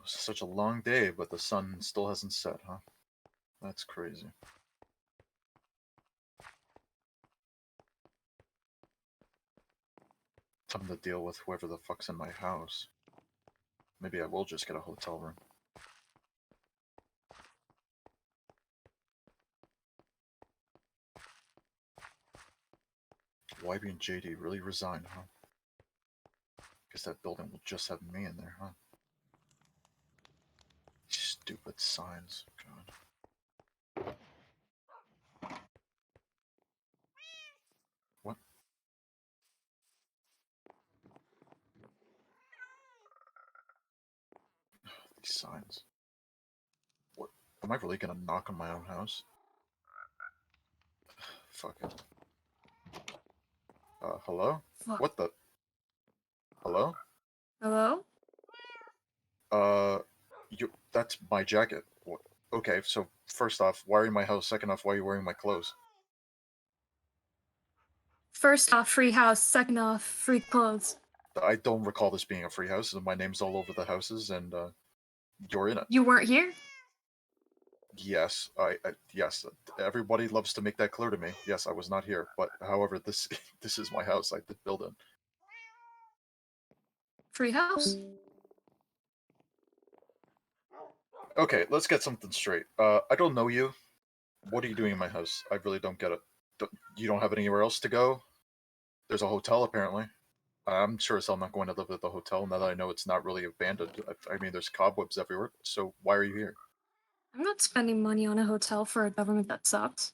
Such a long day, but the sun still hasn't set, huh? That's crazy. Time to deal with whoever the fuck's in my house. Maybe I will just get a hotel room. YB and JD really resign, huh? Guess that building will just have me in there, huh? Stupid signs. God. What? These signs. What? Am I really gonna knock on my own house? Fuck it. Hello? Fuck. What the? Hello? Hello? That's my jacket. What? Okay, so first off, why are you in my house? Second off, why are you wearing my clothes? First off, free house. Second off, free clothes. I don't recall this being a free house, and my name's all over the houses, and you're in it. You weren't here? Yes, yes. Everybody loves to make that clear to me. Yes, I was not here, but however, this this is my house. I did build it. Free house? Okay, let's get something straight. I don't know you. What are you doing in my house? I really don't get it. You don't have anywhere else to go? There's a hotel, apparently. I'm sure as hell not going to live at the hotel now that I know it's not really abandoned. I mean, there's cobwebs everywhere, so why are you here? I'm not spending money on a hotel for a government that sucks.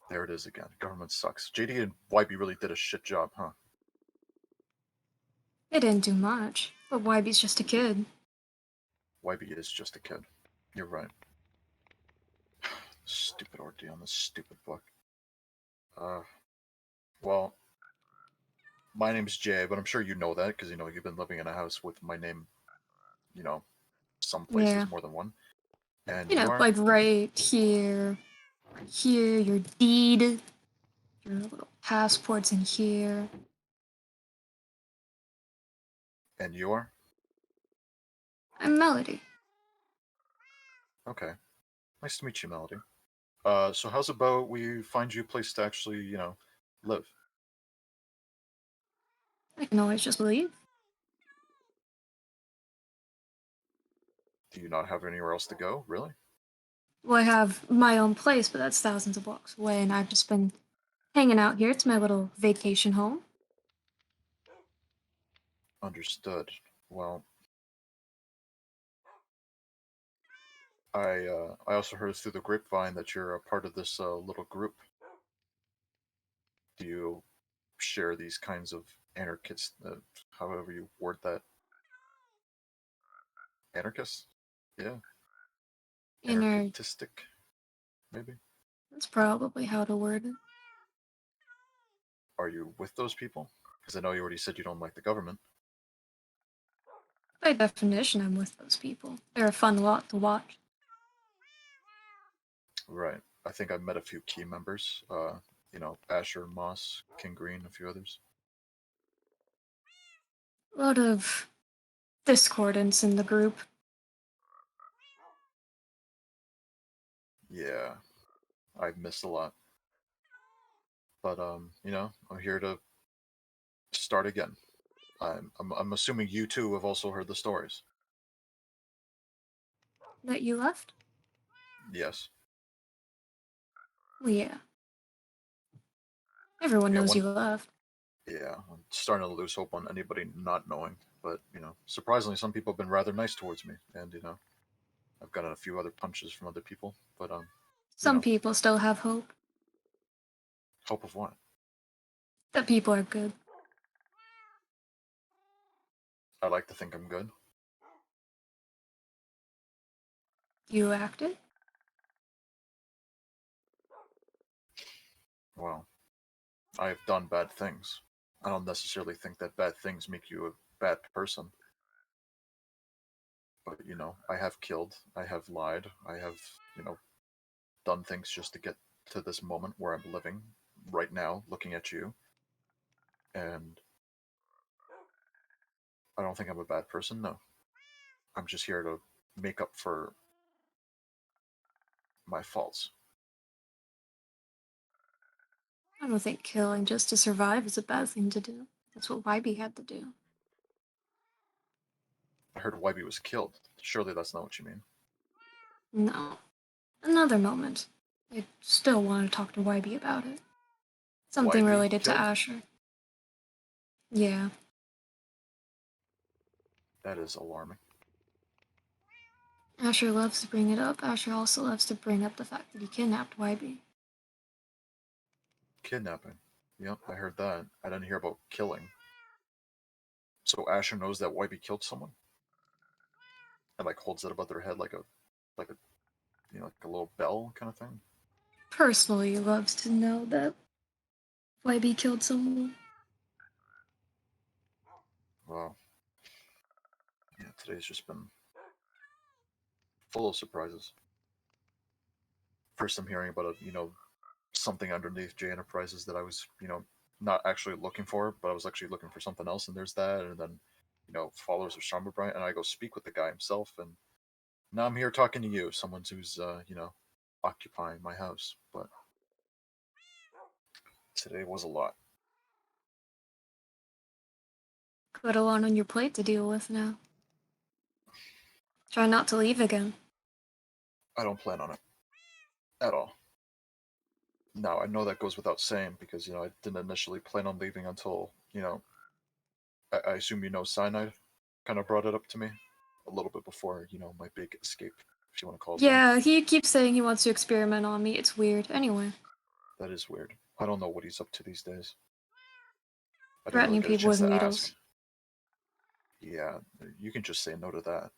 There it is again. Government sucks. JD and YB really did a shit job, huh? They didn't do much, but YB's just a kid. YB is just a kid. You're right. Stupid ordeal on this stupid book. Well, my name's Jay, but I'm sure you know that because you've been living in a house with my name, some places Yeah. more than one. And You you know, are? like right here, your deed, your little passport's in here. And you are? I'm Melody. Okay. Nice to meet you, Melody. So how's about we find you a place to actually, live? I can always just leave. Do you not have anywhere else to go, really? Well, I have my own place, but that's thousands of blocks away, and I've just been hanging out here. It's my little vacation home. Understood. Well, I also heard through the grapevine that you're a part of this little group. Do you share these kinds of anarchists, however you word that? Anarchists? Yeah. Inner. Anarchistic, maybe? That's probably how to word it. Are you with those people? Because I know you already said you don't like the government. By definition, I'm with those people. They're a fun lot to watch. Right. I think I've met a few key members. Asher, Moss, King Green, a few others. A lot of discordance in the group. Yeah, I've missed a lot. But I'm here to start again. I'm assuming you too have also heard the stories. That you left? Yes. Well, yeah. Everyone Yeah, knows you left. Yeah, I'm starting to lose hope on anybody not knowing. But surprisingly, some people have been rather nice towards me, and I've gotten a few other punches from other people. But Some people still have hope. hope of what? That people are good. I like to think I'm good. You acted? Well, I have done bad things. I don't necessarily think that bad things make you a bad person. But I have killed, I have lied, I have done things just to get to this moment where I'm living right now, looking at you. And I don't think I'm a bad person, no. I'm just here to make up for my faults. I don't think killing just to survive is a bad thing to do. That's what YB had to do. I heard Wybie was killed. Surely that's not what you mean. No. Another moment. I still want to talk to YB about it. Something Wybie related to killed? Asher. Yeah. That is alarming. Asher loves to bring it up. Asher also loves to bring up the fact that he kidnapped YB. Kidnapping. Yep, I heard that. I didn't hear about killing. So Asher knows that Wybie killed someone? And holds it above their head like a like a little bell kind of thing? Personally, he loves to know that YB killed someone. Wow. Yeah, today's just been full of surprises. First I'm hearing about something underneath J Enterprises that I was, not actually looking for, but I was actually looking for something else, and there's that, and then, followers of Sharma Bryant, and I go speak with the guy himself, and now I'm here talking to you, someone who's, occupying my house, but today was a lot. Got a lot on your plate to deal with now. Try not to leave again. I don't plan on it. At all. Now, I know that goes without saying, because, I didn't initially plan on leaving until, I assume Cyanide kind of brought it up to me a little bit before, my big escape, if you want to call it that. Yeah, he keeps saying he wants to experiment on me. It's weird. Anyway. That is weird. I don't know what he's up to these days. I didn't really Threatening get a people chance with to needles. ask. Yeah, you can just say no to that.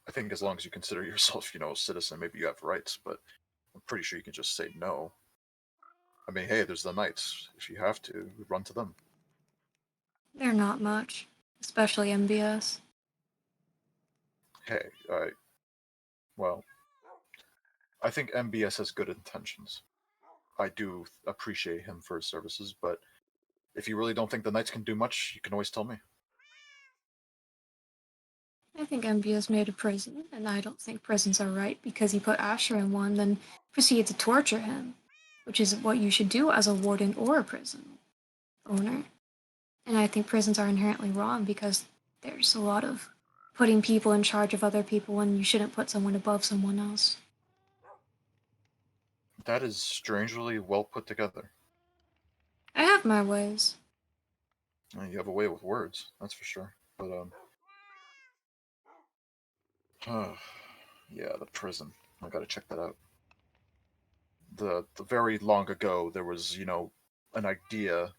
I think as long as you consider yourself, a citizen, maybe you have rights, but I'm pretty sure you can just say no. I mean, hey, there's the Knights. If you have to, run to them. They're not much. Especially MBS. Hey, I think MBS has good intentions. I do appreciate him for his services, but if you really don't think the Knights can do much, you can always tell me. I think MBS made a prison, and I don't think prisons are right because he put Asher in one, then proceeded to torture him, which is what you should do as a warden or a prison owner. And I think prisons are inherently wrong because there's a lot of putting people in charge of other people when you shouldn't put someone above someone else. That is strangely well put together. I have my ways. You have a way with words, that's for sure. But yeah, the prison. I gotta check that out. The very long ago, there was an idea,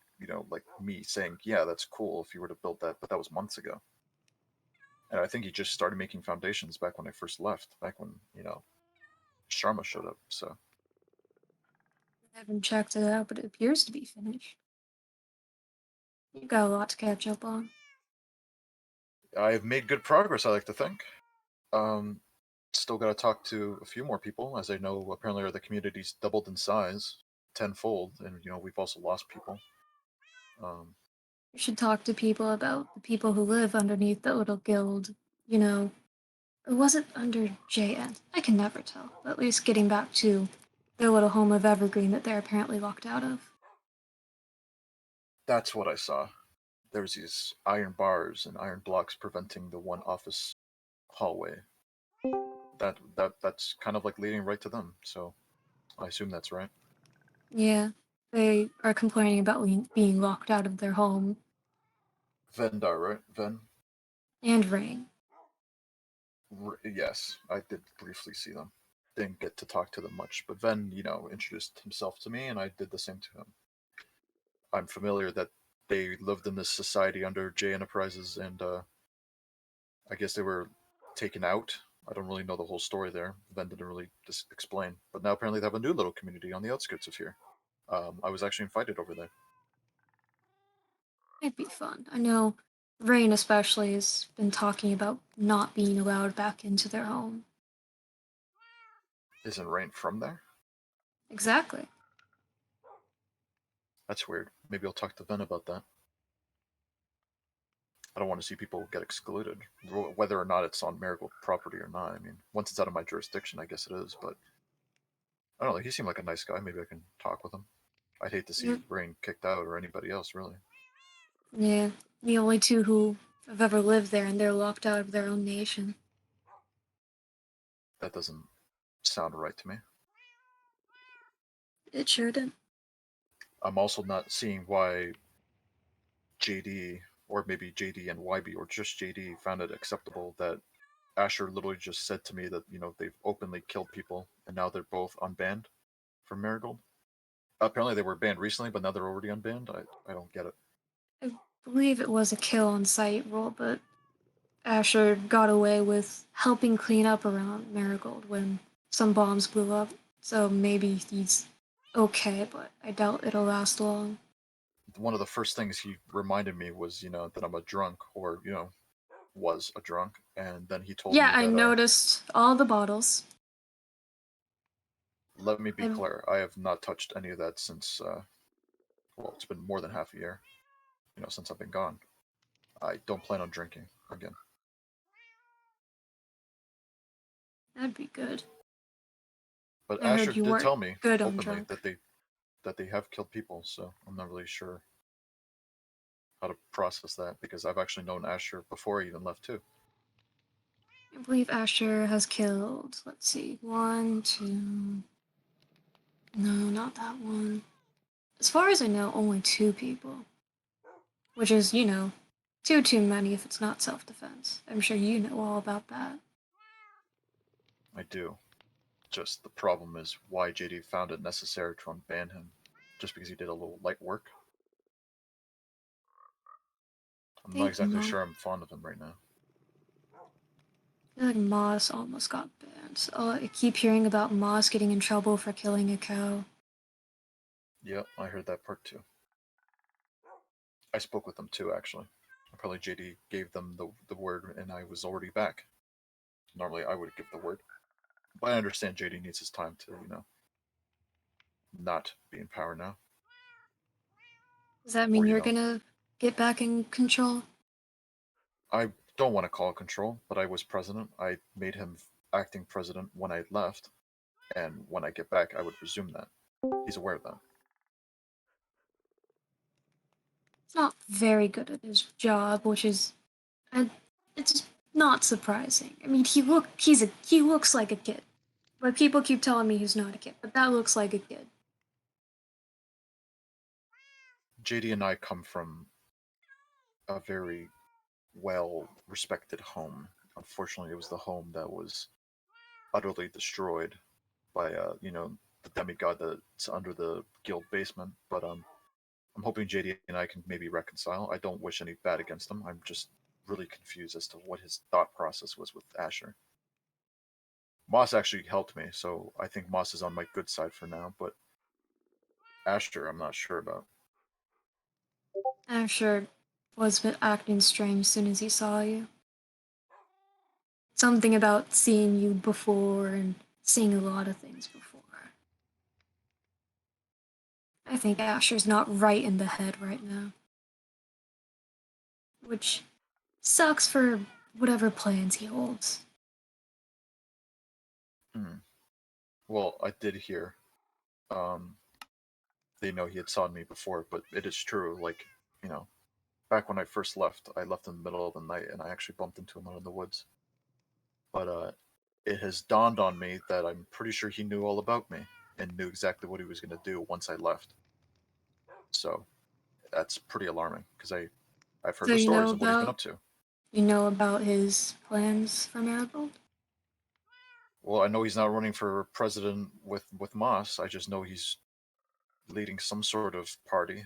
like me saying, yeah, that's cool if you were to build that, but that was months ago. And I think he just started making foundations back when I first left, back when Sharma showed up. So I haven't checked it out, but it appears to be finished. You got a lot to catch up on. I have made good progress, I like to think. Still got to talk to a few more people, as I know apparently the community's doubled in size tenfold, and we've also lost people. You should talk to people about the people who live underneath the little guild. You know, or was it under JN? I can never tell. But at least getting back to their little home of Evergreen that they're apparently locked out of. That's what I saw. There's these iron bars and iron blocks preventing the one office hallway. That's kind of like leading right to them. So I assume that's right. Yeah, they are complaining about being locked out of their home. Vendar, right? Ven? And Rain. Yes, I did briefly see them. Didn't get to talk to them much, but Ven, introduced himself to me, and I did the same to him. I'm familiar that they lived in this society under J Enterprises, and I guess they were taken out. I don't really know the whole story there. Ven didn't really explain, but now apparently they have a new little community on the outskirts of here. I was actually invited over there. It'd be fun. I know Rain especially has been talking about not being allowed back into their home. Isn't Rain from there? Exactly. That's weird. Maybe I'll talk to Ven about that. I don't want to see people get excluded, whether or not it's on Marigold property or not. I mean, once it's out of my jurisdiction, I guess it is, but I don't know. He seemed like a nice guy. Maybe I can talk with him. I'd hate to see Rain kicked out or anybody else, really. Yeah, the only two who have ever lived there, and they're locked out of their own nation. That doesn't sound right to me. It sure did. I'm also not seeing why JD, or maybe JD and YB, or just JD, found it acceptable that Asher literally just said to me that, they've openly killed people and now they're both unbanned from Marigold. Apparently they were banned recently, but now they're already unbanned. I don't get it. I believe it was a kill on sight rule, but Asher got away with helping clean up around Marigold when some bombs blew up. So maybe he's okay, but I doubt it'll last long. One of the first things he reminded me was, that I'm a drunk, or, was a drunk. And then he told Yeah, me I that, noticed all the bottles. let me be clear, I have not touched any of that since, well, it's been more than half a year, since I've been gone. I don't plan on drinking again. That'd be good. But I Asher heard you did weren't tell me good on openly drunk. that they have killed people, so I'm not really sure how to process that, because I've actually known Asher before he even left too. I believe Asher has killed, let's see, 1, 2... No, not that one. As far as I know, only 2 people. Which is, too many if it's not self-defense. I'm sure you know all about that. I do. Just the problem is why JD found it necessary to unban him, just because he did a little light work. I'm not exactly sure I'm fond of him right now. I feel like Moss almost got banned. Oh, I keep hearing about Moss getting in trouble for killing a cow. Yep, I heard that part too. I spoke with them too, actually. Apparently JD gave them the word and I was already back. Normally I would give the word. But I understand JD needs his time to, not be in power now. Does that mean Or, you're gonna get back in control? I don't want to call it control, but I was president. I made him acting president when I left, and when I get back, I would resume that. He's aware of that. He's not very good at his job, which is... it's not surprising. I mean, he looks like a kid. But people keep telling me he's not a kid, but that looks like a kid. JD and I come from a very well respected home. Unfortunately, it was the home that was utterly destroyed by the demigod that's under the guild basement. But I'm hoping JD and I can maybe reconcile. I don't wish any bad against him. I'm just really confused as to what his thought process was with Asher. Moss actually helped me, so I think Moss is on my good side for now, but Asher I'm not sure about. Asher was acting strange as soon as he saw you. Something about seeing you before and seeing a lot of things before. I think Asher's not right in the head right now. Which sucks for whatever plans he holds. Well, I did hear. They know he had saw me before, but it is true. Like, back when I first left, I left in the middle of the night, and I actually bumped into him out in the woods. But it has dawned on me that I'm pretty sure he knew all about me and knew exactly what he was going to do once I left. So that's pretty alarming because I've heard So the you know stories of what he's been about up to. you know about his plans for Marigold? Well, I know he's not running for president with Moss. I just know he's leading some sort of party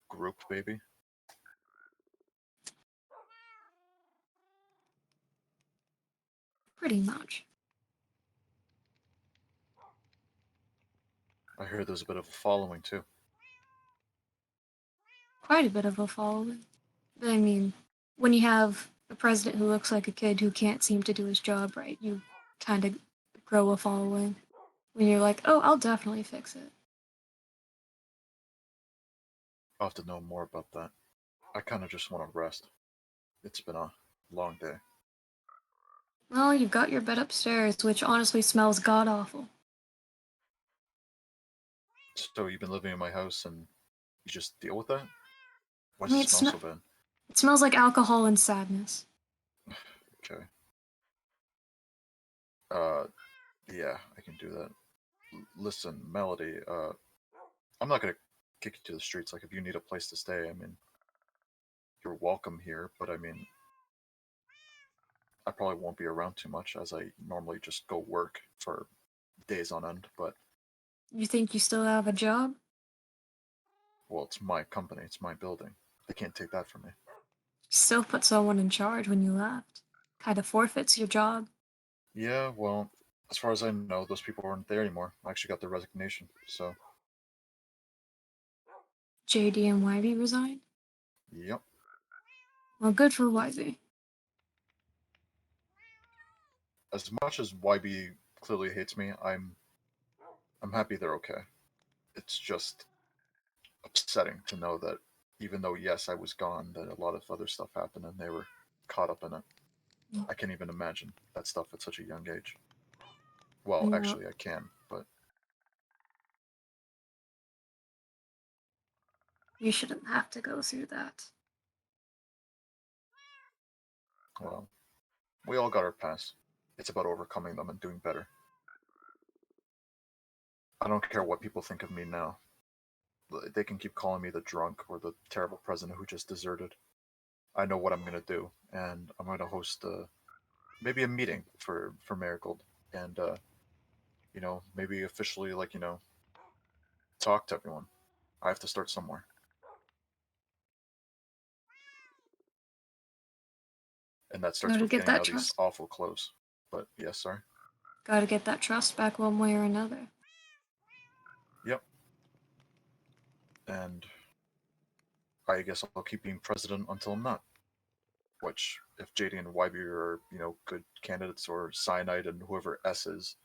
group, maybe. Pretty much. I heard there's a bit of a following too. Quite a bit of a following. But I mean, when you have a president who looks like a kid who can't seem to do his job right, you kind of grow a following. When you're like, oh, I'll definitely fix it. I'll have to know more about that. I kind of just want to rest. It's been a long day. Well, you've got your bed upstairs, which honestly smells god awful. So you've been living in my house and you just deal with that? Why I does mean, it smell so bad? it smells like alcohol and sadness. Okay. Yeah, I can do that. Listen, Melody, I'm not gonna kick you to the streets. Like, if you need a place to stay, I mean, you're welcome here, but I mean, I probably won't be around too much as I normally just go work for days on end, but, You think you still have a job? well, it's my company, it's my building. They can't take that from me. Still put someone in charge when you left. Kind of forfeits your job. Yeah, well, as far as I know, those people aren't there anymore. I actually got their resignation, so, JD and YB resigned? yep. Well, good for YB. As much as YB clearly hates me, I'm happy they're okay. It's just upsetting to know that even though yes I was gone, that a lot of other stuff happened and they were caught up in it. I can't even imagine that stuff at such a young age. Well, No. actually I can, but You shouldn't have to go through that. well, we all got our past. It's about overcoming them and doing better. I don't care what people think of me now. They can keep calling me the drunk or the terrible president who just deserted. I know what I'm gonna do, and I'm gonna host maybe a meeting for Marigold, and maybe officially talk to everyone. I have to start somewhere, and that starts Gotta with get getting that out of these trust. awful clothes. But yes, sorry. Gotta get that trust back one way or another. Yep. And I guess I'll keep being president until I'm not. Which, if JD and YB are good candidates, or Cyanide and whoever S is,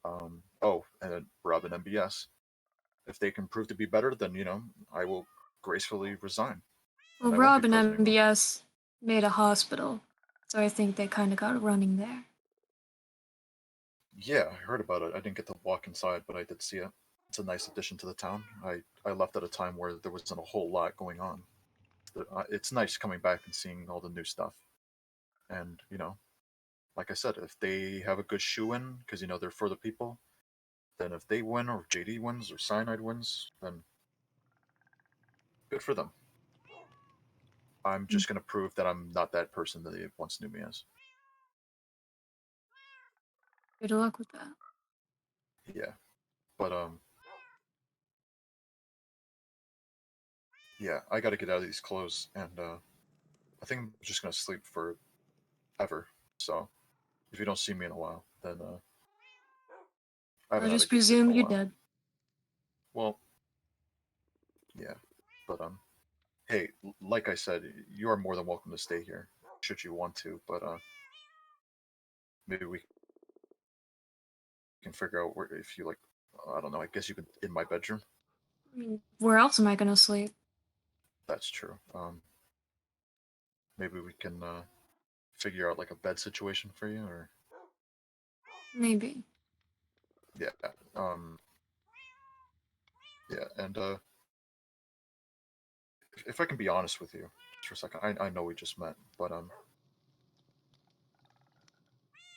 and then Rob and MBS, if they can prove to be better, then I will gracefully resign. Well, And I won't be Rob and president anymore. MBS made a hospital, so I think they kind of got it running there. Yeah, I heard about it. I didn't get to walk inside, but I did see it. It's a nice addition to the town. I left at a time where there wasn't a whole lot going on. It's nice coming back and seeing all the new stuff. And like I said, if they have a good shoe in, because they're for the people, then if they win, or if JD wins, or Cyanide wins, then good for them. I'm just gonna prove that I'm not that person that they once knew me as. Good luck with that. Yeah, but yeah, I got to get out of these clothes, and I think I'm just gonna sleep forever. So if you don't see me in a while, then I I'll haven't had a just good sleep in presume a you're while. dead. Well, yeah, but hey, like I said, you are more than welcome to stay here, should you want to. But maybe we can figure out where, if you like. I don't know. I guess you could in my bedroom. I mean, where else am I gonna sleep? That's true. Maybe we can figure out like a bed situation for you, or Maybe. yeah, yeah, and if I can be honest with you just for a second, I know we just met, but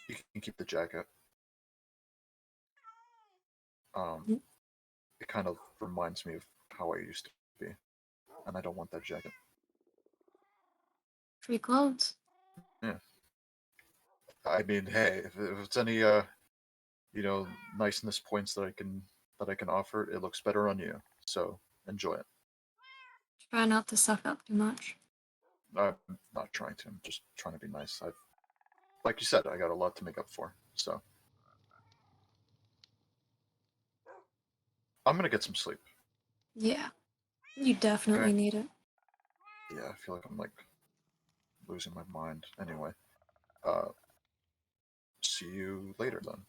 you can keep the jacket. Mm. It kind of reminds me of how I used to be, and I don't want that jacket. Free clothes. Yeah. I mean, hey, if it's any niceness points that I can offer, it looks better on you. So enjoy it. Try not to suck up too much. I'm not trying to. I'm just trying to be nice. Like you said, I got a lot to make up for. So I'm gonna get some sleep. Yeah. You definitely Okay. need it. Yeah, I feel like I'm like losing my mind. Anyway, uh, see you later then.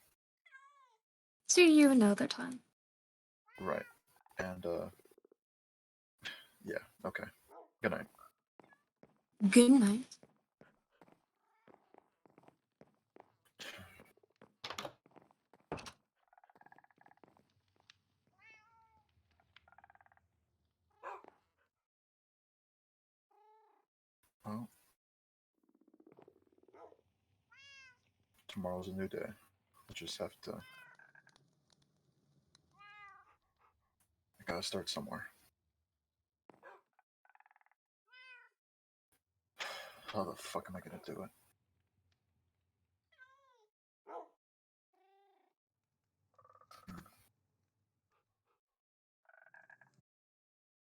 See you another time. Right. And yeah. Okay. Good night. Good night. Well, tomorrow's a new day. I just have to. I gotta start somewhere. How the fuck am I gonna do it?